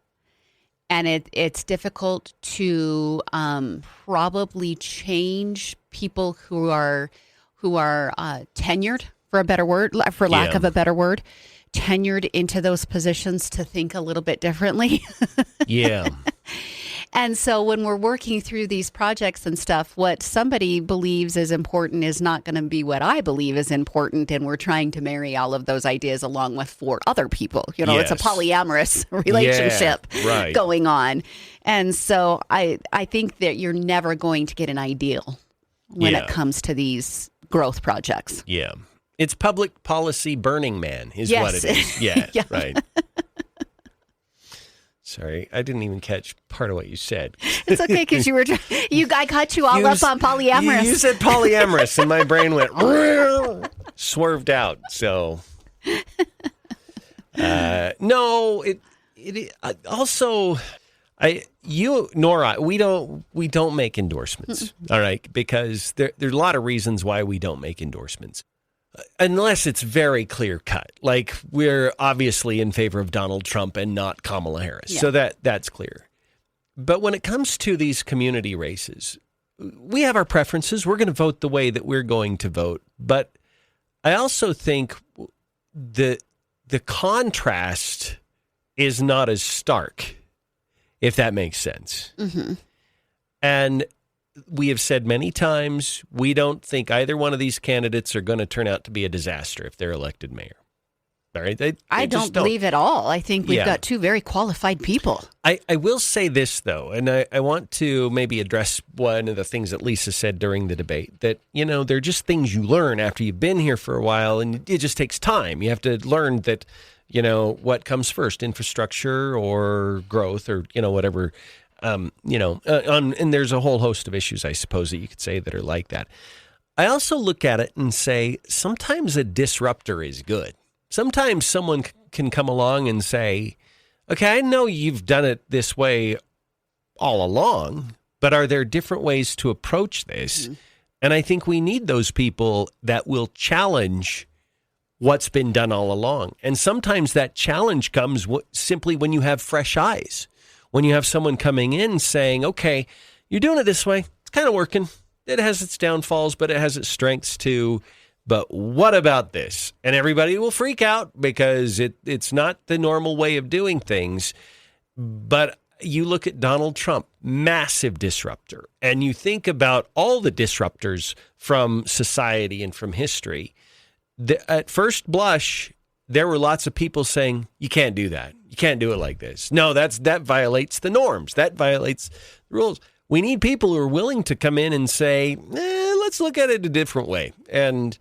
And it's difficult to probably change people who are tenured, for a better word, for lack of a better word, tenured into those positions to think a little bit differently. Yeah. And so when we're working through these projects and stuff, what somebody believes is important is not going to be what I believe is important. And we're trying to marry all of those ideas along with 4 other people. It's a polyamorous relationship going on. And so I think that you're never going to get an ideal when it comes to these growth projects. Yeah. It's public policy Burning Man is what it is. Yeah. Right. Sorry, I didn't even catch part of what you said. It's okay because I caught you all up on polyamorous. You said polyamorous, and my brain went swerved out. So, no, it also, nor I, we don't make endorsements. All right, because there's a lot of reasons why we don't make endorsements. Unless it's very clear cut, like we're obviously in favor of Donald Trump and not Kamala Harris. Yeah. So that's clear. But when it comes to these community races, we have our preferences. We're going to vote the way that we're going to vote. But I also think the contrast is not as stark, if that makes sense. Mm-hmm. And we have said many times, we don't think either one of these candidates are going to turn out to be a disaster if they're elected mayor. All right? I don't believe at all. I think we've got 2 very qualified people. I will say this, though, and I want to maybe address one of the things that Lisa said during the debate, that, they're just things you learn after you've been here for a while, and it just takes time. You have to learn that, what comes first, infrastructure or growth or, whatever. And there's a whole host of issues, I suppose, that you could say that are like that. I also look at it and say, sometimes a disruptor is good. Sometimes someone can come along and say, okay, I know you've done it this way all along, but are there different ways to approach this? Mm-hmm. And I think we need those people that will challenge what's been done all along. And sometimes that challenge comes simply when you have fresh eyes. When you have someone coming in saying, okay, you're doing it this way. It's kind of working. It has its downfalls, but it has its strengths too. But what about this? And everybody will freak out because it's not the normal way of doing things. But you look at Donald Trump, massive disruptor, and you think about all the disruptors from society and from history. At first blush, there were lots of people saying, you can't do that. You can't do it like this. No, that violates the norms. That violates the rules. We need people who are willing to come in and say, let's look at it a different way. And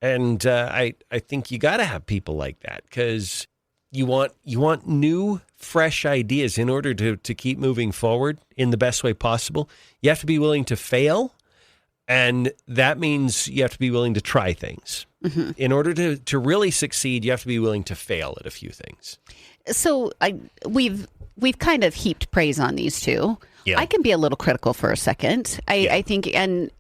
I think you got to have people like that because you want new, fresh ideas in order to keep moving forward in the best way possible. You have to be willing to fail, and that means you have to be willing to try things. Mm-hmm. In order to really succeed, you have to be willing to fail at a few things. So we've kind of heaped praise on these 2. Yeah. I can be a little critical for a second. I think, and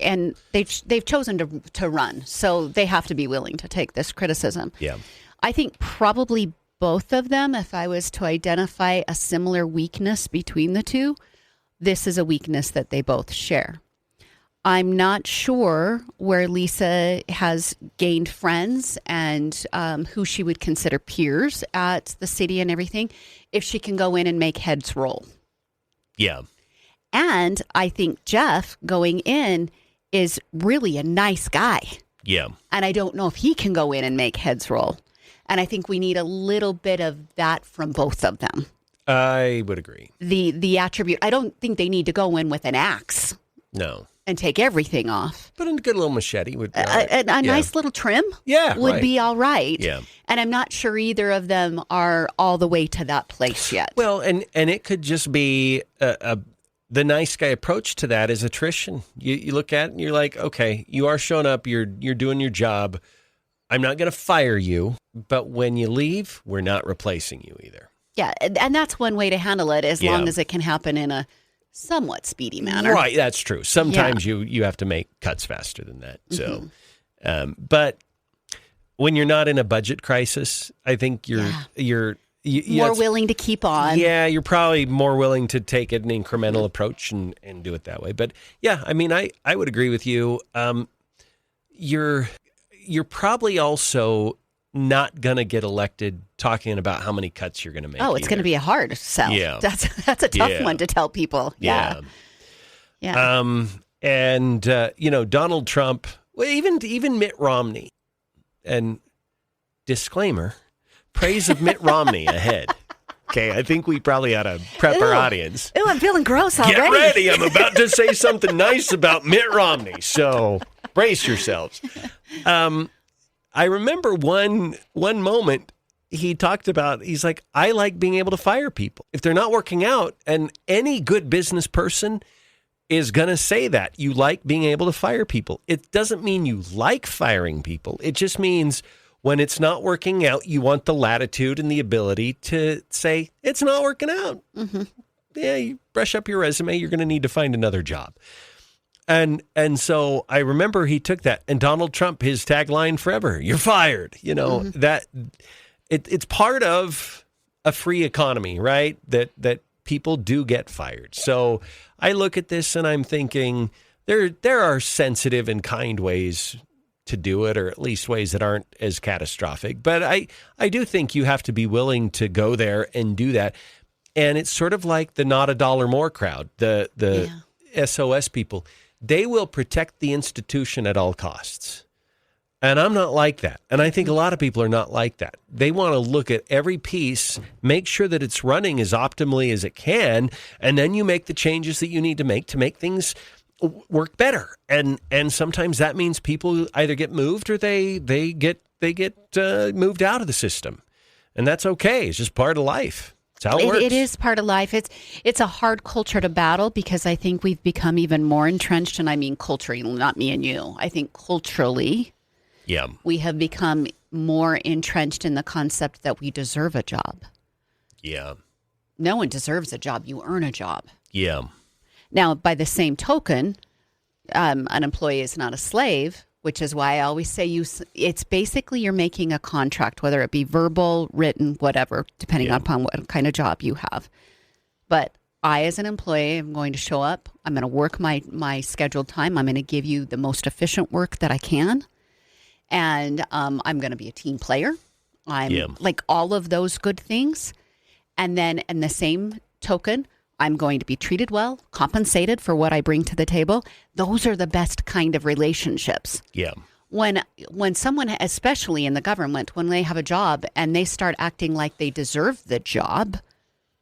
they've chosen to run, so they have to be willing to take this criticism. Yeah, I think probably both of them, if I was to identify a similar weakness between the 2, this is a weakness that they both share. I'm not sure where Lisa has gained friends and who she would consider peers at the city and everything, if she can go in and make heads roll. Yeah. And I think Jeff going in is really a nice guy. Yeah. And I don't know if he can go in and make heads roll. And I think we need a little bit of that from both of them. I would agree. The attribute. I don't think they need to go in with an axe. No. And take everything off. But a good little machete would be all right. A nice little trim would be all right. Yeah. And I'm not sure either of them are all the way to that place yet. Well, and it could just be the nice guy approach to that is attrition. You look at it and you're like, okay, you are showing up, you're doing your job. I'm not going to fire you, but when you leave, we're not replacing you either. Yeah, and that's one way to handle it, as long as it can happen in a somewhat speedy manner. Right, that's true. Sometimes you have to make cuts faster than that. So, but when you're not in a budget crisis, I think you're more willing to keep on. Yeah, you're probably more willing to take an incremental approach and do it that way. But yeah, I mean, I would agree with you. You're probably also not going to get elected talking about how many cuts you're going to make. Oh, it's going to be a hard sell. Yeah. That's a tough one to tell people. Yeah. And Donald Trump, well, even Mitt Romney, and disclaimer, praise of Mitt Romney ahead. Okay, I think we probably ought to prep our audience. Ooh, I'm feeling gross already. Get ready. I'm about to say something nice about Mitt Romney. So brace yourselves. I remember one moment he talked about, he's like, I like being able to fire people if they're not working out. And any good business person is going to say that. You like being able to fire people. It doesn't mean you like firing people. It just means when it's not working out, you want the latitude and the ability to say, it's not working out. Mm-hmm. Yeah, you brush up your resume. You're going to need to find another job. And so I remember he took that, and Donald Trump, his tagline forever, you're fired. That it's part of a free economy, right? That people do get fired. So I look at this and I'm thinking there are sensitive and kind ways to do it, or at least ways that aren't as catastrophic. But I do think you have to be willing to go there and do that. And it's sort of like the not a dollar more crowd, the SOS people. They will protect the institution at all costs. And I'm not like that. And I think a lot of people are not like that. They want to look at every piece, make sure that it's running as optimally as it can, and then you make the changes that you need to make things work better. And sometimes that means people either get moved or they get moved out of the system. And that's okay. It's just part of life. That's how it works. It is part of life. It's a hard culture to battle, because I think we've become even more entrenched, and I mean culturally, not me and you. I think culturally, we have become more entrenched in the concept that we deserve a job. Yeah. No one deserves a job. You earn a job. Yeah. Now, by the same token, an employee is not a slave, which is why I always say it's basically you're making a contract, whether it be verbal, written, whatever, depending upon what kind of job you have. But I, as an employee, am going to show up. I'm going to work my scheduled time. I'm going to give you the most efficient work that I can. And I'm going to be a team player. I'm like all of those good things. And then in the same token, I'm going to be treated well, compensated for what I bring to the table. Those are the best kind of relationships. Yeah. When someone, especially in the government, when they have a job and they start acting like they deserve the job,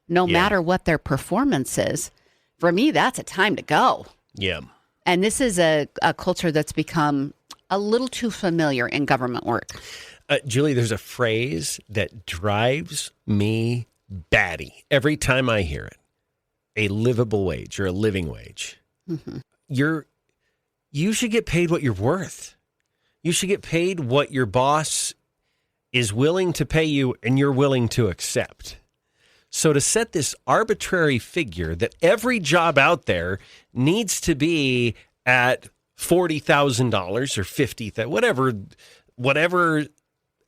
no matter what their performance is, for me, that's a time to go. Yeah. And this is a culture that's become a little too familiar in government work. Julie, there's a phrase that drives me batty every time I hear it. A livable wage or a living wage. Mm-hmm. You should get paid what you're worth. You should get paid what your boss is willing to pay you and you're willing to accept. So to set this arbitrary figure that every job out there needs to be at $40,000 or $50,000, whatever.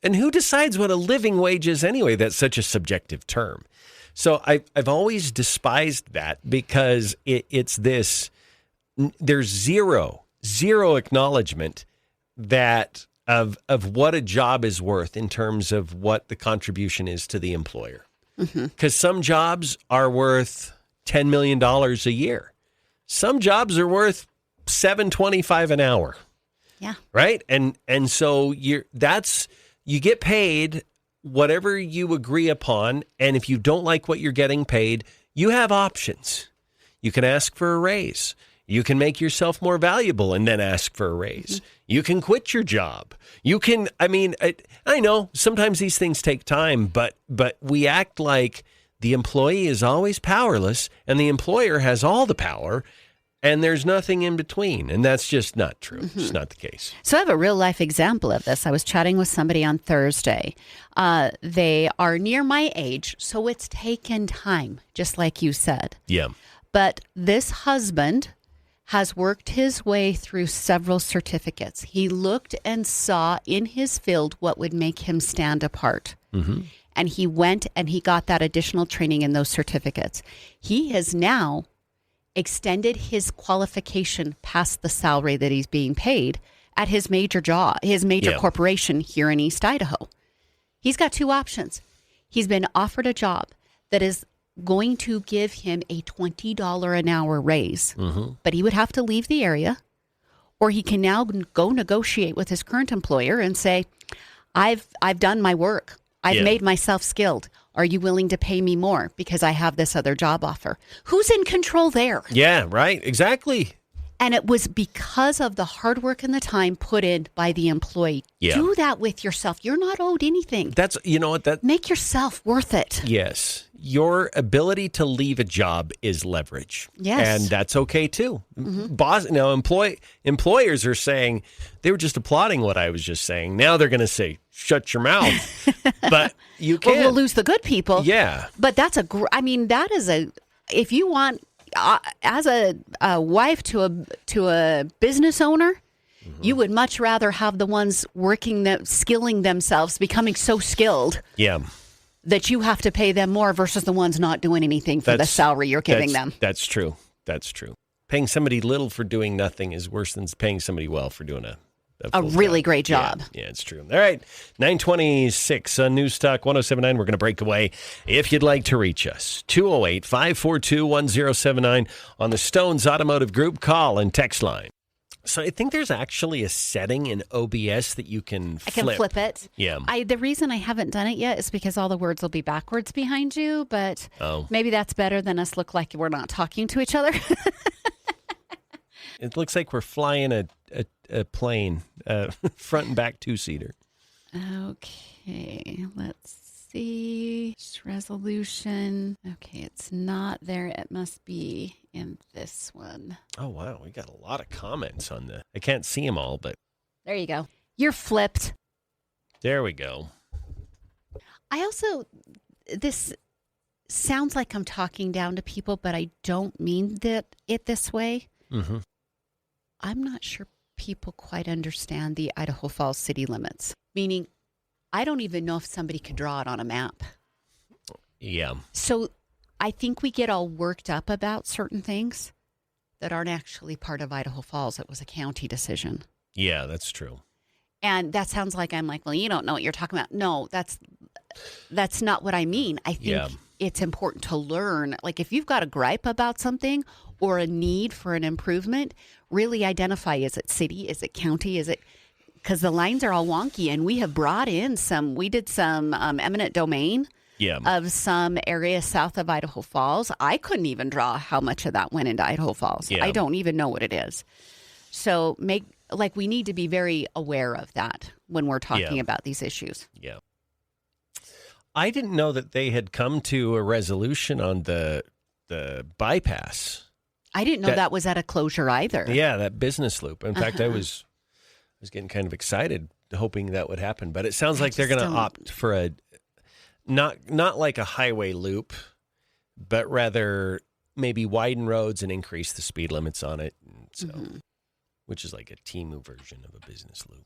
And who decides what a living wage is anyway? That's such a subjective term. So I've always despised that because it's this, there's zero acknowledgement that of what a job is worth in terms of what the contribution is to the employer. Because some jobs are worth $10 million a year. Some jobs are worth $7.25 an hour. Yeah. Right? And so you get paid whatever you agree upon, and if you don't like what you're getting paid, you have options. You can ask for a raise. You can make yourself more valuable and then ask for a raise. You can quit your job. You can, I know sometimes these things take time, but we act like the employee is always powerless and the employer has all the power and there's nothing in between. And that's just not true. It's not the case. So I have a real life example of this. I was chatting with somebody on Thursday. They are near my age, so it's taken time, just like you said. Yeah. But this husband has worked his way through several certificates. He looked and saw in his field what would make him stand apart. And he went and he got that additional training in those certificates. He has now extended his qualification past the salary that he's being paid at his major job, his major corporation here in East Idaho. He's got two options. He's been offered a job that is going to give him a $20 an hour raise, but he would have to leave the area, or he can now go negotiate with his current employer and say, I've done my work. I've made myself skilled. Are you willing to pay me more because I have this other job offer? Who's in control there? Yeah, right. Exactly. And it was because of the hard work and the time put in by the employee. Yeah. Do that with yourself. You're not owed anything. That's, you know what, make yourself worth it. Yes. Your ability to leave a job is leverage. Yes. And that's okay too. Employers are saying, they were just applauding what I was just saying. Now they're going to say, shut your mouth. But you can't. Well, we'll lose the good people. Yeah. But that's if you want, as a wife to a business owner, you would much rather have the ones skilling themselves, becoming so skilled. Yeah. That you have to pay them more versus the ones not doing anything for the salary you're giving them. That's true. That's true. Paying somebody little for doing nothing is worse than paying somebody well for doing a really great job. Yeah, it's true. All right, 9:26 on News Talk 107.9. We're going to break away. If you'd like to reach us, 208-542-1079 on the Stones Automotive Group call and text line. So I think there's actually a setting in OBS that you can flip. I can flip it. Yeah. The reason I haven't done it yet is because all the words will be backwards behind you, but maybe that's better than us look like we're not talking to each other. It looks like we're flying a plane, front and back two-seater. Okay, let's see. Resolution. Okay, it's not there. It must be in this one. Oh, wow. We got a lot of comments on I can't see them all, but. There you go. You're flipped. There we go. This sounds like I'm talking down to people, but I don't mean it this way. Mm-hmm. I'm not sure people quite understand the Idaho Falls city limits, meaning I don't even know if somebody could draw it on a map. Yeah. So I think we get all worked up about certain things that aren't actually part of Idaho Falls. It was a county decision. Yeah, that's true. And that sounds like I'm like, well, you don't know what you're talking about. No, that's not what I mean. I think it's important to learn. Like if you've got a gripe about something or a need for an improvement, really identify, is it city? Is it county? Is it, because the lines are all wonky, and we have brought in we did some eminent domain of some area south of Idaho Falls. I couldn't even draw how much of that went into Idaho Falls. Yeah. I don't even know what it is. So we need to be very aware of that when we're talking about these issues. Yeah. I didn't know that they had come to a resolution on the bypass. I didn't know that was at a closure either. Yeah, that business loop. In fact, I was getting kind of excited, hoping that would happen. But it sounds like they're going to opt for a not like a highway loop, but rather maybe widen roads and increase the speed limits on it. So, which is like a Temu version of a business loop.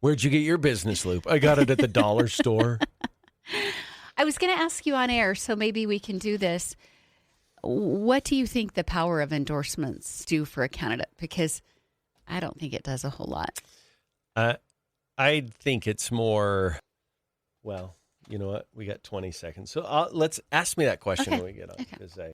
Where'd you get your business loop? I got it at the dollar store. I was going to ask you on air, so maybe we can do this. What do you think the power of endorsements do for a candidate? Because I don't think it does a whole lot. I think it's more, well, you know what? We got 20 seconds. So let's ask me that question when we get on. Okay.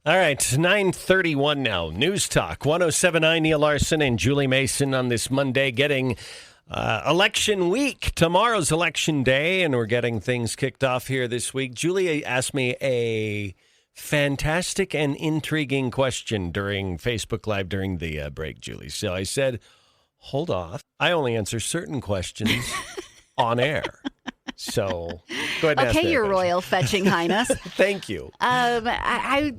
All right, 9:31 now. News Talk, 107.9 Neil Larson and Julie Mason on this Monday, getting election week. Tomorrow's election day, and we're getting things kicked off here this week. Julie asked me a fantastic and intriguing question during Facebook Live during the break, Julie. So I said, hold off. I only answer certain questions on air. So go ahead and ask Okay, that Your question. Royal Fetching Highness. Thank you. I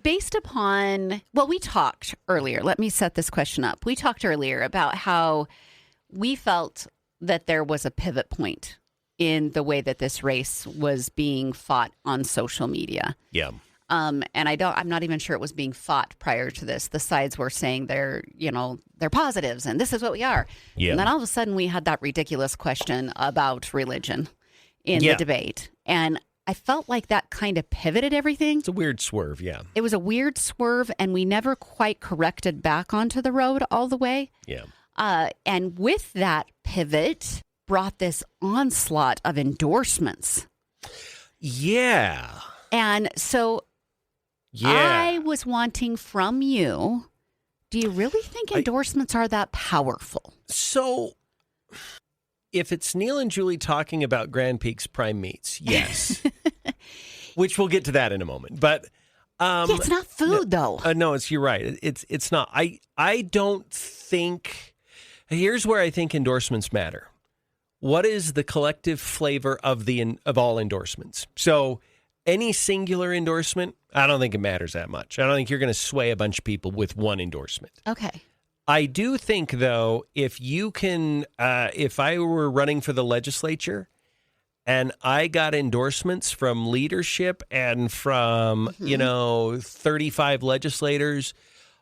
based upon, well, we talked earlier. Let me set this question up. We talked earlier about how we felt that there was a pivot point in the way that this race was being fought on social media. Yeah. And I'm not even sure it was being fought prior to this. The sides were saying they're positives and this is what we are. Yeah. And then all of a sudden we had that ridiculous question about religion in the debate. And I felt like that kind of pivoted everything. It's a weird swerve, yeah. It was a weird swerve, and we never quite corrected back onto the road all the way. Yeah. And with that pivot brought this onslaught of endorsements. Yeah. And so I was wanting from you, do you really think endorsements are that powerful? So if it's Neil and Julie talking about Grand Peaks Prime Meats, yes. Which we'll get to that in a moment. But it's not food, though. No, you're right. It's not. I don't think. Here's where I think endorsements matter. What is the collective flavor of all endorsements? So any singular endorsement, I don't think it matters that much. I don't think you're going to sway a bunch of people with one endorsement. Okay. I do think, though, if you can, if I were running for the legislature and I got endorsements from leadership and from, 35 legislators,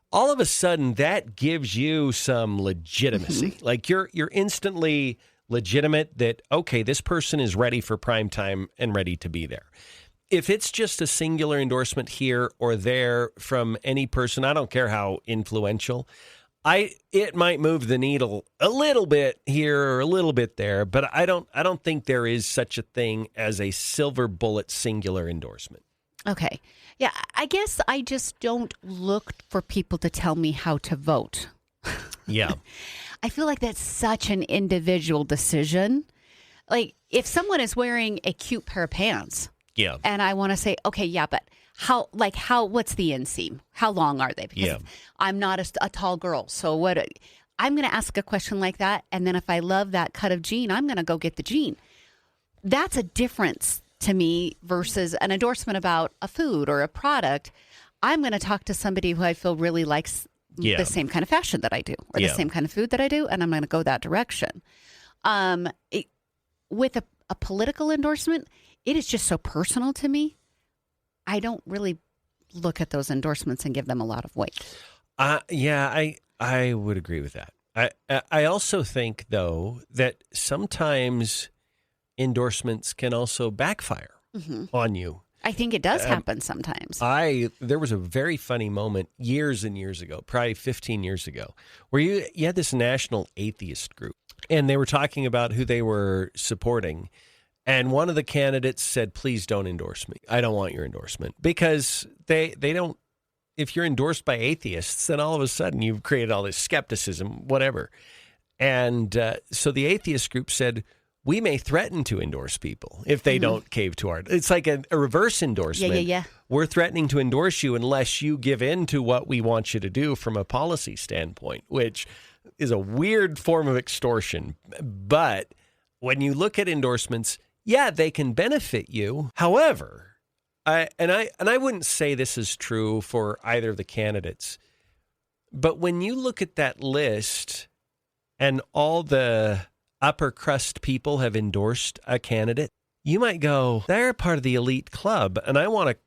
all of a sudden that gives you some legitimacy. Like you're instantly legitimate that, okay, this person is ready for prime time and ready to be there. If it's just a singular endorsement here or there from any person, I don't care how influential, it might move the needle a little bit here or a little bit there, but I don't think there is such a thing as a silver bullet singular endorsement. Okay. Yeah, I guess I just don't look for people to tell me how to vote. Yeah. I feel like that's such an individual decision. Like if someone is wearing a cute pair of pants, yeah, and I want to say, okay, yeah, but what's the inseam? How long are they? Because I'm not a tall girl. So I'm going to ask a question like that. And then if I love that cut of jean, I'm going to go get the jean. That's a difference to me versus an endorsement about a food or a product. I'm going to talk to somebody who I feel really likes the same kind of fashion that I do or the same kind of food that I do. And I'm going to go that direction. With a political endorsement, it is just so personal to me. I don't really look at those endorsements and give them a lot of weight. I would agree with that. I also think, though, that sometimes endorsements can also backfire on you. I think it does happen sometimes. There was a very funny moment years and years ago, probably 15 years ago, where you had this national atheist group, and they were talking about who they were supporting. And one of the candidates said, please don't endorse me. I don't want your endorsement. Because they don't, if you're endorsed by atheists, then all of a sudden you've created all this skepticism, whatever. And so the atheist group said, we may threaten to endorse people if they don't cave to our, it's like a reverse endorsement. Yeah. We're threatening to endorse you unless you give in to what we want you to do from a policy standpoint, which is a weird form of extortion. But when you look at endorsements, yeah, they can benefit you. However, I wouldn't say this is true for either of the candidates, but when you look at that list and all the upper crust people have endorsed a candidate, you might go, they're part of the elite club, and I want an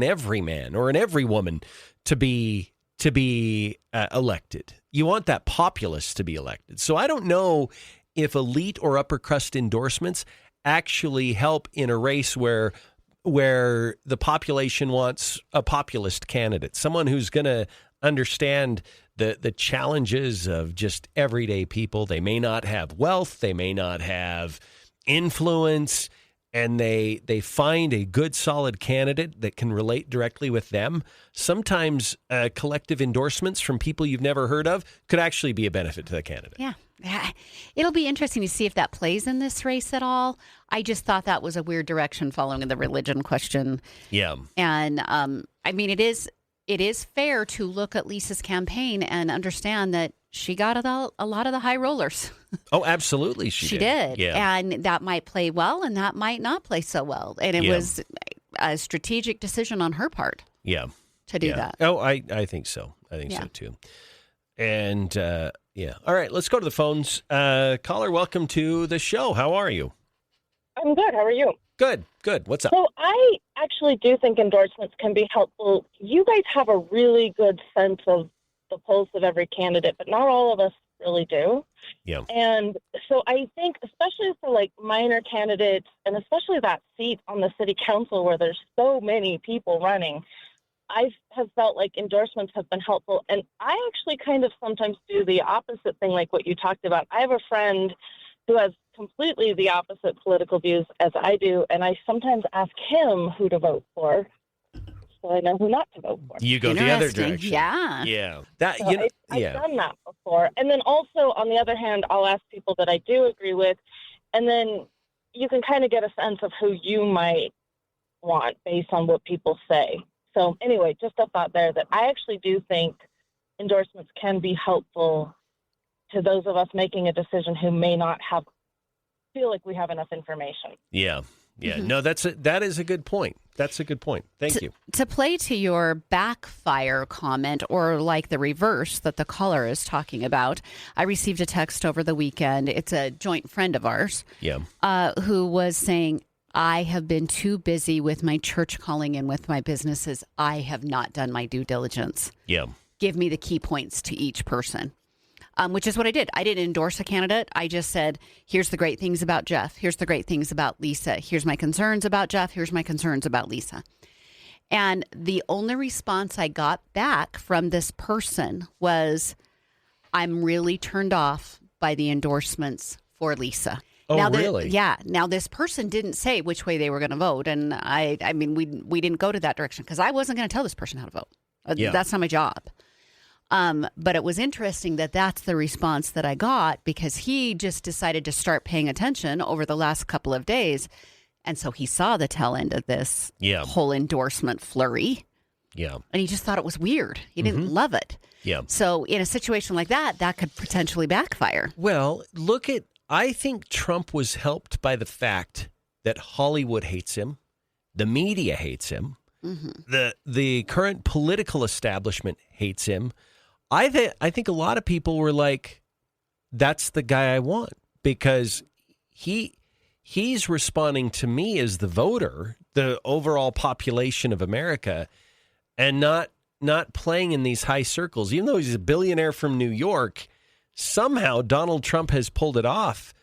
everyman or an everywoman to be to be elected. You want that populace to be elected. So I don't know if elite or upper crust endorsements actually help in a race where the population wants a populist candidate, someone who's going to understand the challenges of just everyday people. They may not have wealth, they may not have influence, and they find a good, solid candidate that can relate directly with them. Sometimes collective endorsements from people you've never heard of could actually be a benefit to the candidate. Yeah. It'll be interesting to see if that plays in this race at all. I just thought that was a weird direction following the religion question. Yeah. And I mean, it is fair to look at Lisa's campaign and understand that she got a lot of the high rollers. Oh, absolutely. She did. Yeah. And that might play well and that might not play so well. And it was a strategic decision on her part. Yeah. To do that. Oh, I think so. I think so too. And all right, let's go to the phones. Caller, welcome to the show. How are you? I'm good. How are you? Good. What's up? So I actually do think endorsements can be helpful. You guys have a really good sense of the pulse of every candidate, but not all of us really do. Yeah. And so I think, especially for like minor candidates, and especially that seat on the city council where there's so many people running, I have felt like endorsements have been helpful. And I actually kind of sometimes do the opposite thing, like what you talked about. I have a friend who has completely the opposite political views as I do, and I sometimes ask him who to vote for, so I know who not to vote for. You go the other direction. Yeah. Yeah. I've done that before. And then also, on the other hand, I'll ask people that I do agree with, and then you can kind of get a sense of who you might want based on what people say. So anyway, just a thought there that I actually do think endorsements can be helpful to those of us making a decision who may not feel like we have enough information. Yeah. Mm-hmm. No, that is a good point. That's a good point. Thank you. To play to your backfire comment, or like the reverse that the caller is talking about, I received a text over the weekend. It's a joint friend of ours. Yeah. Who was saying, I have been too busy with my church calling and with my businesses. I have not done my due diligence. Yeah. Give me the key points to each person. Which is what I did. I didn't endorse a candidate. I just said, here's the great things about Jeff. Here's the great things about Lisa. Here's my concerns about Jeff. Here's my concerns about Lisa. And the only response I got back from this person was, I'm really turned off by the endorsements for Lisa. Oh, now, really? Yeah. Now, this person didn't say which way they were going to vote. And I mean, we didn't go to that direction because I wasn't going to tell this person how to vote. That's not my job. But it was interesting that that's the response that I got, because he just decided to start paying attention over the last couple of days. And so he saw the tail end of this whole endorsement flurry. Yeah. And he just thought it was weird. He didn't love it. Yeah. So in a situation like that, that could potentially backfire. Well, I think Trump was helped by the fact that Hollywood hates him. The media hates him. Mm-hmm. The current political establishment hates him. I think a lot of people were like, that's the guy I want, because he's responding to me as the voter, the overall population of America, and not playing in these high circles. Even though he's a billionaire from New York, somehow Donald Trump has pulled it off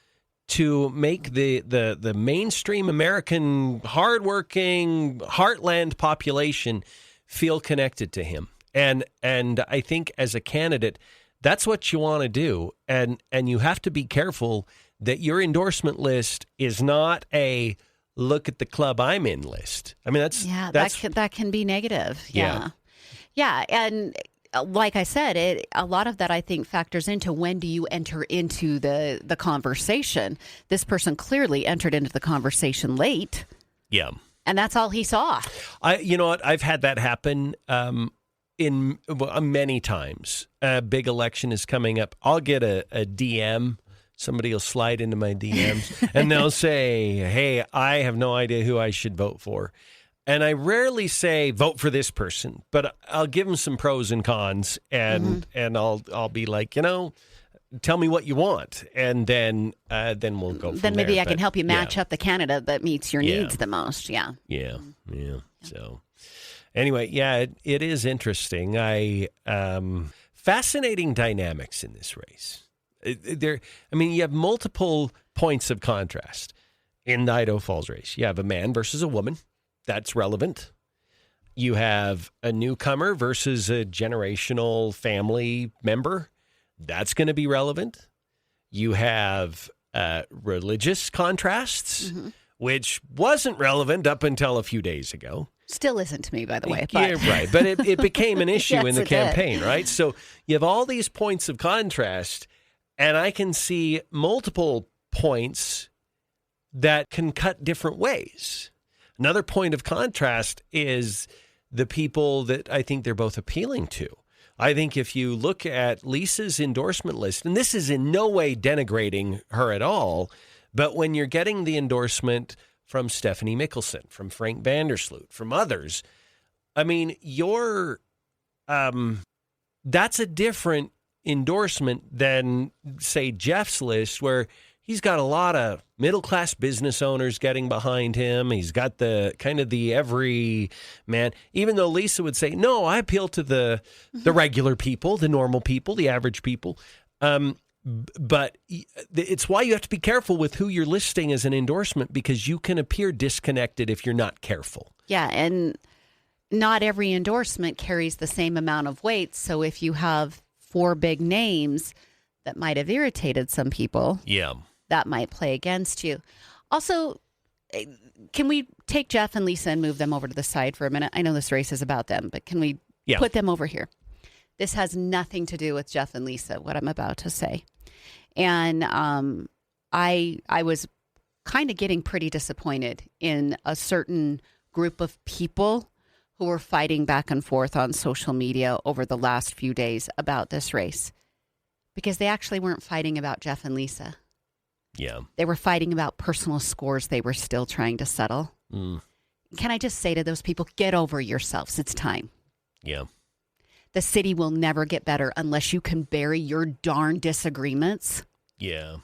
to make the mainstream American hardworking heartland population feel connected to him. And I think as a candidate, that's what you want to do. And you have to be careful that your endorsement list is not a look at the club I'm in list. I mean, that can be negative. Yeah. And like I said, a lot of that I think factors into when do you enter into the conversation. This person clearly entered into the conversation late. Yeah. And that's all he saw. You know what? I've had that happen. Many times. A big election is coming up. I'll get a DM. Somebody will slide into my DMs and they'll say, hey, I have no idea who I should vote for. And I rarely say vote for this person, but I'll give them some pros and cons, and I'll be like, tell me what you want, and then we'll go from then maybe there. I can help you match up the candidate that meets your needs the most. Yeah. Yeah. So Anyway, yeah, it is interesting. Fascinating dynamics in this race. You have multiple points of contrast in the Idaho Falls race. You have a man versus a woman. That's relevant. You have a newcomer versus a generational family member. That's going to be relevant. You have religious contrasts, which wasn't relevant up until a few days ago. Still isn't to me, by the way. Yeah, right. But it became an issue Yes, in the it campaign, did. right? So you have all these points of contrast, and I can see multiple points that can cut different ways. Another point of contrast is the people that I think they're both appealing to. I think if you look at Lisa's endorsement list, and this is in no way denigrating her at all, but when you're getting the endorsement from Stephanie Mickelson, from Frank Vandersloot, from others, I mean, that's a different endorsement than, say, Jeff's list, where he's got a lot of middle-class business owners getting behind him. He's got the kind of the every man, even though Lisa would say, no, I appeal to the regular people, the normal people, the average people. But it's why you have to be careful with who you're listing as an endorsement, because you can appear disconnected if you're not careful. Yeah, and not every endorsement carries the same amount of weight. So if you have 4 big names that might have irritated some people, that might play against you. Also, can we take Jeff and Lisa and move them over to the side for a minute? I know this race is about them, but can we put them over here? This has nothing to do with Jeff and Lisa, what I'm about to say. And I was kind of getting pretty disappointed in a certain group of people who were fighting back and forth on social media over the last few days about this race, because they actually weren't fighting about Jeff and Lisa. Yeah. They were fighting about personal scores they were still trying to settle. Can I just say to those people, get over yourselves. It's time. Yeah. The city will never get better unless you can bury your darn disagreements. Yeah.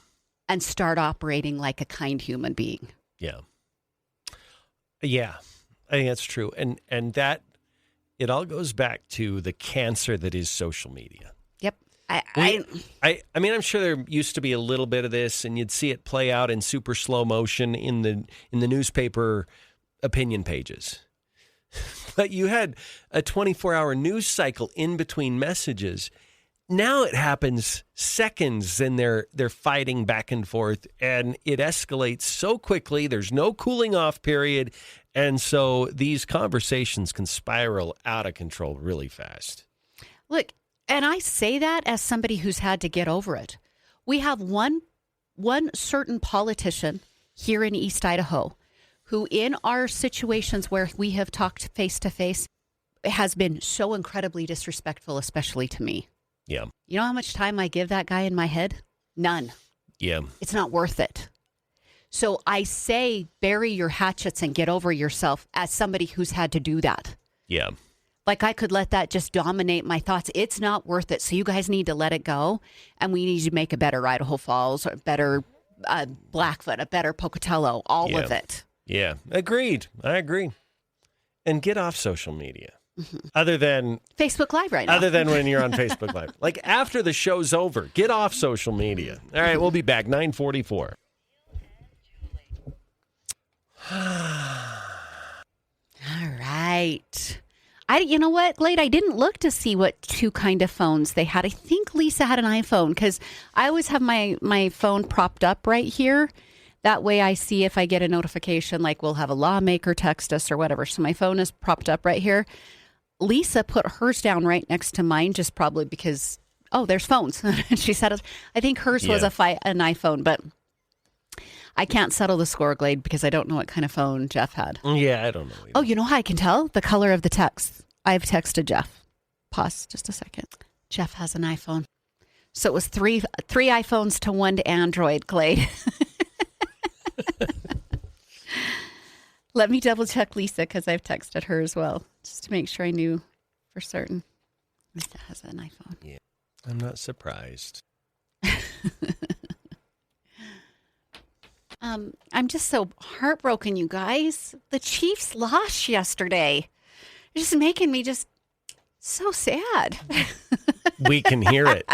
And start operating like a kind human being. Yeah. Yeah. I think that's true. And that, it all goes back to the cancer that is social media. Yep. I mean, I'm sure there used to be a little bit of this, and you'd see it play out in super slow motion in the newspaper opinion pages. But you had a 24-hour news cycle in between messages. Now it happens seconds, and they're fighting back and forth, and it escalates so quickly. There's no cooling off period, and so these conversations can spiral out of control really fast. Look, and I say that as somebody who's had to get over it. We have one certain politician here in East Idaho who, in our situations where we have talked face to face, has been so incredibly disrespectful, especially to me. Yeah. You know how much time I give that guy in my head? None. Yeah. It's not worth it. So I say bury your hatchets and get over yourself as somebody who's had to do that. Yeah. Like, I could let that just dominate my thoughts. It's not worth it. So you guys need to let it go. And we need to make a better Idaho Falls, or a better Blackfoot, a better Pocatello, all of it. Yeah. Agreed. I agree. And get off social media. Other than Facebook Live right now. Other than when you're on Facebook Live. Like, after the show's over, get off social media. All right, we'll be back. 9:44. All right. You know what, Glade? I didn't look to see what two kind of phones they had. I think Lisa had an iPhone, because I always have my phone propped up right here. That way I see if I get a notification, like we'll have a lawmaker text us or whatever. So my phone is propped up right here. Lisa put hers down right next to mine, just probably because, there's phones. She said, I think hers was an iPhone, but I can't settle the score, Glade, because I don't know what kind of phone Jeff had. Yeah, I don't know either. Oh, you know how I can tell? The color of the text. I've texted Jeff. Pause just a second. Jeff has an iPhone. So it was three iPhones to one to Android, Glade. Let me double check Lisa, because I've texted her as well, just to make sure I knew for certain. Lisa has an iPhone. Yeah, I'm not surprised. I'm just so heartbroken, you guys. The Chiefs lost yesterday. It's just making me just so sad. We can hear it.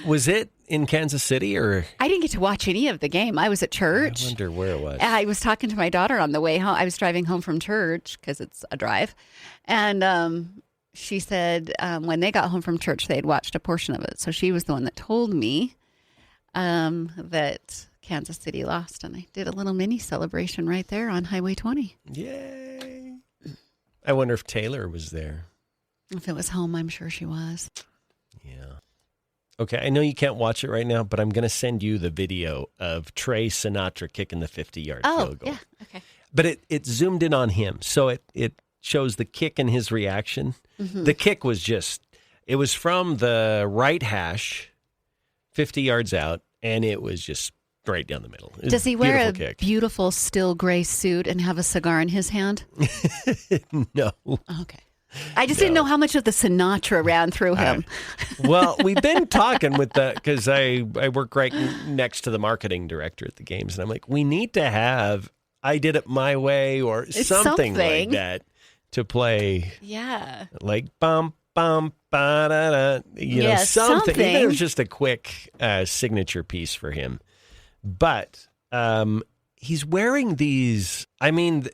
Was it in Kansas City or? I didn't get to watch any of the game. I was at church. I wonder where it was. I was talking to my daughter on the way home. I was driving home from church because it's a drive. And she said when they got home from church, they had watched a portion of it. So she was the one that told me that Kansas City lost. And I did a little mini celebration right there on Highway 20. Yay. I wonder if Taylor was there. If it was home, I'm sure she was. Yeah. Okay, I know you can't watch it right now, but I'm going to send you the video of Trey Sinatra kicking the 50-yard field goal. Yeah, okay. But it zoomed in on him, so it shows the kick and his reaction. Mm-hmm. The kick was it was from the right hash, 50 yards out, and it was just straight down the middle. Does he wear a kick. beautiful steel gray suit and have a cigar in his hand? No. Okay. I just didn't know how much of the Sinatra ran through him. Well, we've been talking with because I work right next to the marketing director at the games, and I'm like, we need to have I Did It My Way or something like that to play. Yeah. Like bum, bum, ba-da-da, something. Even if it was just a quick signature piece for him. But he's wearing these,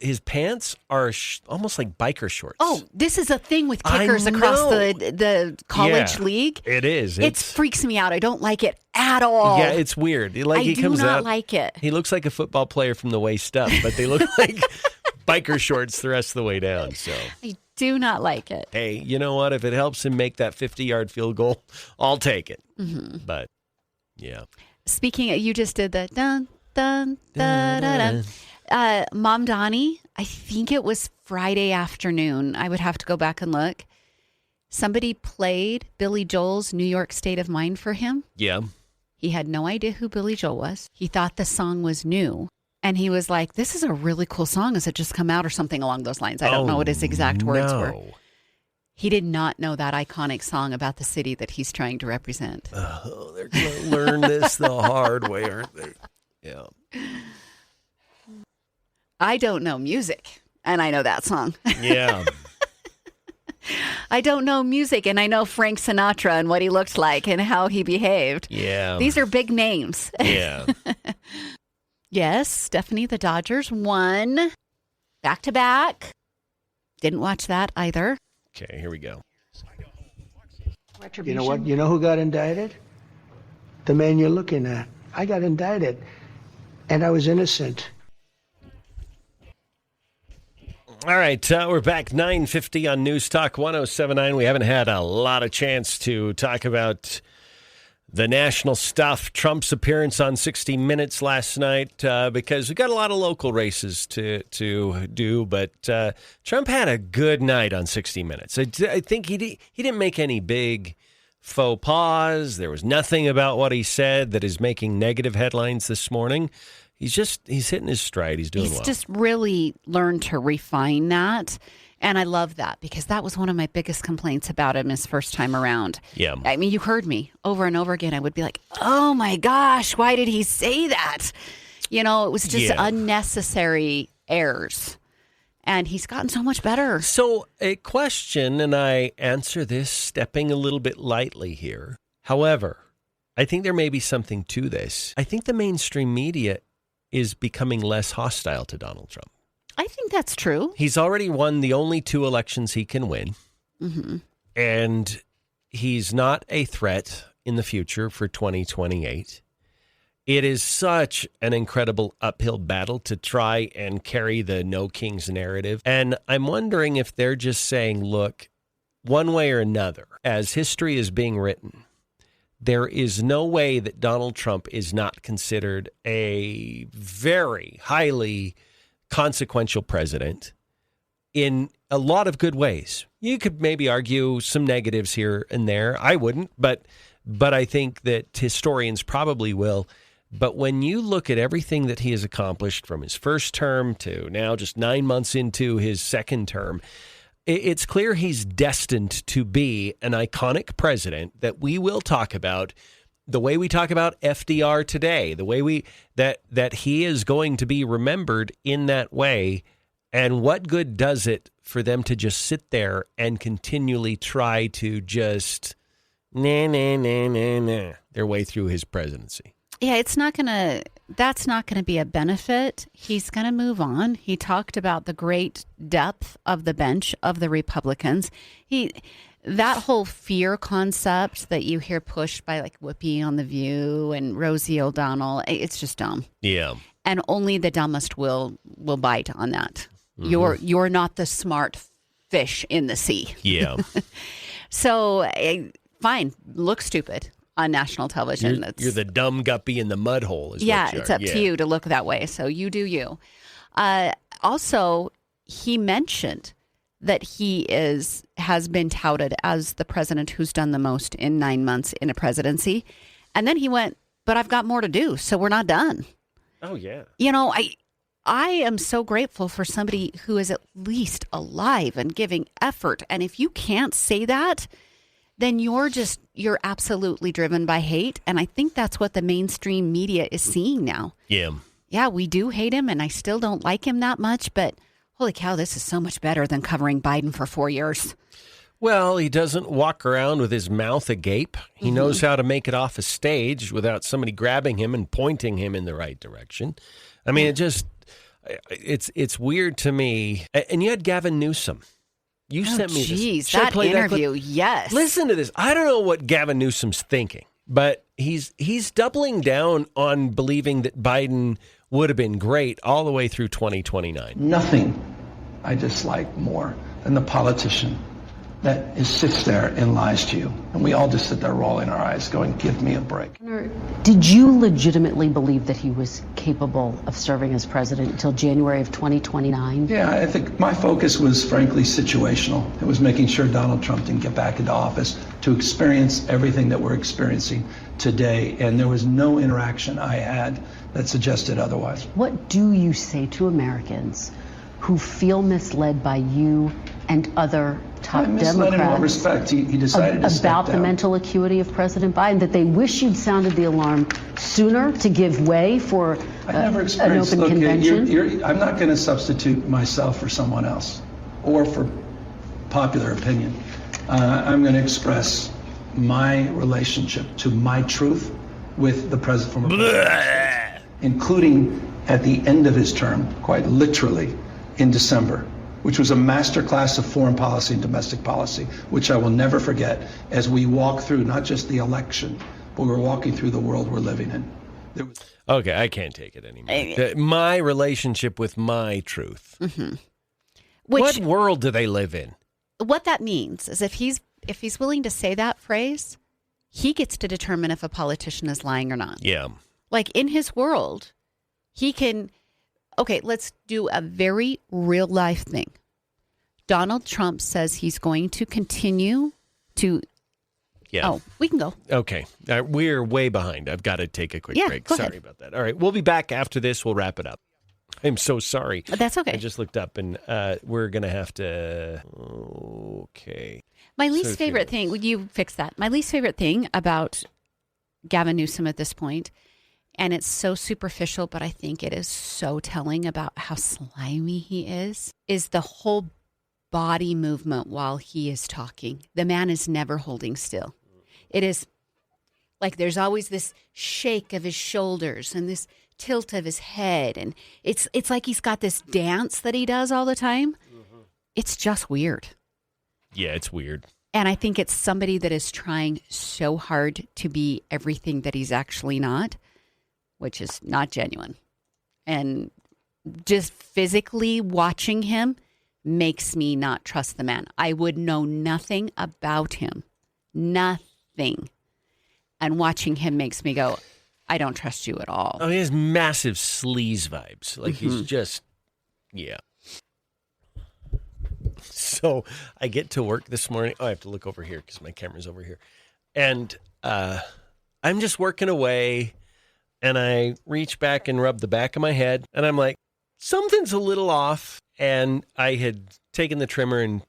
his pants are almost like biker shorts. Oh, this is a thing with kickers across the college league. It is. It freaks me out. I don't like it at all. Yeah, it's weird. I do not like it. He looks like a football player from the waist up, but they look like biker shorts the rest of the way down. So I do not like it. Hey, you know what? If it helps him make that 50-yard field goal, I'll take it. Mm-hmm. But, yeah. Speaking of, you just did the dun, dun, da, da, da. Mom Donnie, I think it was Friday afternoon. I would have to go back and look. Somebody played Billy Joel's New York State of Mind for him. Yeah. He had no idea who Billy Joel was. He thought the song was new. And he was like, this is a really cool song. Has it just come out or something along those lines? I don't know what his exact words were. He did not know that iconic song about the city that he's trying to represent. Oh, they're going to learn this the hard way, aren't they? Yeah. I don't know music, and I know that song. Yeah. I don't know music, and I know Frank Sinatra and what he looked like and how he behaved. Yeah. These are big names. Yeah. Yes, Stephanie, the Dodgers won back-to-back. Didn't watch that either. Okay, here we go. You know what? You know who got indicted? The man you're looking at. I got indicted, and I was innocent. All right, we're back 9:50 on News Talk 107.9. We haven't had a lot of chance to talk about the national stuff, Trump's appearance on 60 Minutes last night, because we got a lot of local races to do. But Trump had a good night on 60 Minutes. I think he didn't make any big faux pas. There was nothing about what he said that is making negative headlines this morning. He's hitting his stride. He's doing well. He's just really learned to refine that. And I love that because that was one of my biggest complaints about him his first time around. Yeah. I mean, you heard me over and over again. I would be like, oh my gosh, why did he say that? It was just unnecessary errors. And he's gotten so much better. So a question, and I answer this stepping a little bit lightly here. However, I think there may be something to this. I think the mainstream media is becoming less hostile to Donald Trump. I think that's true. He's already won the only 2 elections he can win. Mm-hmm. And he's not a threat in the future for 2028. It is such an incredible uphill battle to try and carry the No Kings narrative. And I'm wondering if they're just saying, look, one way or another, as history is being written, there is no way that Donald Trump is not considered a very highly consequential president in a lot of good ways. You could maybe argue some negatives here and there. I wouldn't, but I think that historians probably will. But when you look at everything that he has accomplished from his first term to now just 9 months into his second term, it's clear he's destined to be an iconic president that we will talk about the way we talk about FDR today, the way that he is going to be remembered in that way And what good does it for them to just sit there and continually try to just their way through his presidency? Yeah, that's not going to be a benefit. He's going to move on. He talked about the great depth of the bench of the Republicans. That whole fear concept that you hear pushed by like Whoopi on The View and Rosie O'Donnell, it's just dumb. Yeah. And only the dumbest will bite on that. You're not the smart fish in the sea. Yeah. So fine, look stupid on national television. You're the dumb guppy in the mud hole. It's up to you to look that way. So you do you. Also, he mentioned that he has been touted as the president who's done the most in 9 months in a presidency. And then he went, but I've got more to do, so we're not done. Oh, yeah. You know, I am so grateful for somebody who is at least alive and giving effort. And if you can't say that, then you're absolutely driven by hate. And I think that's what the mainstream media is seeing now. Yeah. Yeah, we do hate him, and I still don't like him that much, but holy cow, this is so much better than covering Biden for 4 years. Well, he doesn't walk around with his mouth agape. He knows how to make it off a stage without somebody grabbing him and pointing him in the right direction. I mean, it's weird to me. And you had Gavin Newsom. You sent me this. Should I that play interview, that clip? yes. Listen to this. I don't know what Gavin Newsom's thinking, but he's doubling down on believing that Biden would have been great all the way through 2029. Nothing I dislike more than the politician that sits there and lies to you. And we all just sit there rolling our eyes going, give me a break. Did you legitimately believe that he was capable of serving as president until January of 2029? Yeah, I think my focus was frankly situational. It was making sure Donald Trump didn't get back into office to experience everything that we're experiencing today. And there was no interaction I had that suggested otherwise. What do you say to Americans who feel misled by you and other top Democrats in what respect? He decided to step about down. The mental acuity of President Biden, that they wish you'd sounded the alarm sooner to give way for an open convention? I'm not going to substitute myself for someone else or for popular opinion. I'm going to express my relationship to my truth with the former president, including at the end of his term, quite literally, in December, which was a masterclass of foreign policy and domestic policy, which I will never forget as we walk through not just the election, but we're walking through the world we're living in. Okay, I can't take it anymore. My relationship with my truth. Mm-hmm. What world do they live in? What that means is if he's willing to say that phrase, he gets to determine if a politician is lying or not. Yeah. Like in his world, he can... Okay, let's do a very real life thing. Donald Trump says he's going to continue to... Yeah. Oh, we can go. Okay. We're way behind. I've got to take a quick break. Go Sorry ahead. about that. All right. We'll be back after this. We'll wrap it up. I'm so sorry. That's okay. I just looked up and we're going to have to... Okay. My least favorite thing... Would you fix that? My least favorite thing about Gavin Newsom at this point... And it's so superficial, but I think it is so telling about how slimy he is the whole body movement while he is talking. The man is never holding still. It is like there's always this shake of his shoulders and this tilt of his head. And it's like he's got this dance that he does all the time. Mm-hmm. It's just weird. Yeah, it's weird. And I think it's somebody that is trying so hard to be everything that he's actually not, which is not genuine. And just physically watching him makes me not trust the man. I would know nothing about him. Nothing. And watching him makes me go, I don't trust you at all. Oh, he has massive sleaze vibes. Like he's just, yeah. So I get to work this morning. Oh, I have to look over here because my camera's over here. And I'm just working away. And I reach back and rub the back of my head. And I'm like, something's a little off. And I had taken the trimmer and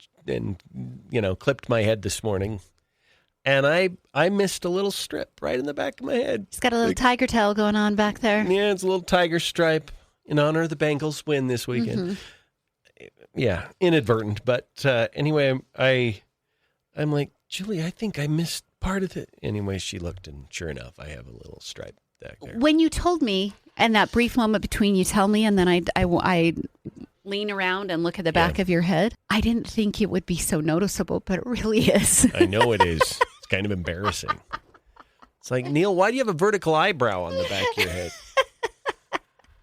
clipped my head this morning. And I missed a little strip right in the back of my head. He's got a little tiger tail going on back there. Yeah, it's a little tiger stripe in honor of the Bengals win this weekend. Mm-hmm. Yeah, inadvertent. But anyway, I'm like, Julie, I think I missed part of it. Anyway, she looked, and sure enough, I have a little stripe back there. When you told me, and that brief moment between you tell me, and then I lean around and look at the back of your head, I didn't think it would be so noticeable, but it really is. I know it is. It's kind of embarrassing. It's like, Neil, why do you have a vertical eyebrow on the back of your head?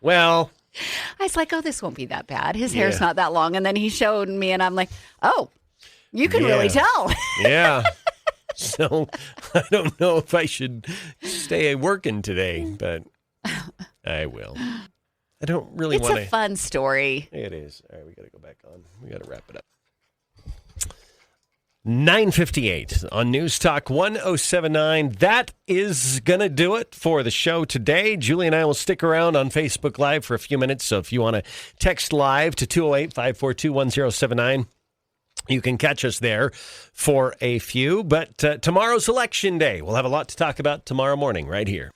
Well, I was like, oh, this won't be that bad. His hair's not that long. And then he showed me, and I'm like, oh, you can really tell. Yeah. So I don't know if I should stay working today, but I will. I don't really want to. It's a fun story. It is. All right, we got to go back on. We got to wrap it up. 9:58 on News Talk 107.9. That is going to do it for the show today. Julie and I will stick around on Facebook Live for a few minutes. So if you want to text live to 208-542-1079, you can catch us there for a few. But tomorrow's Election Day. We'll have a lot to talk about tomorrow morning right here.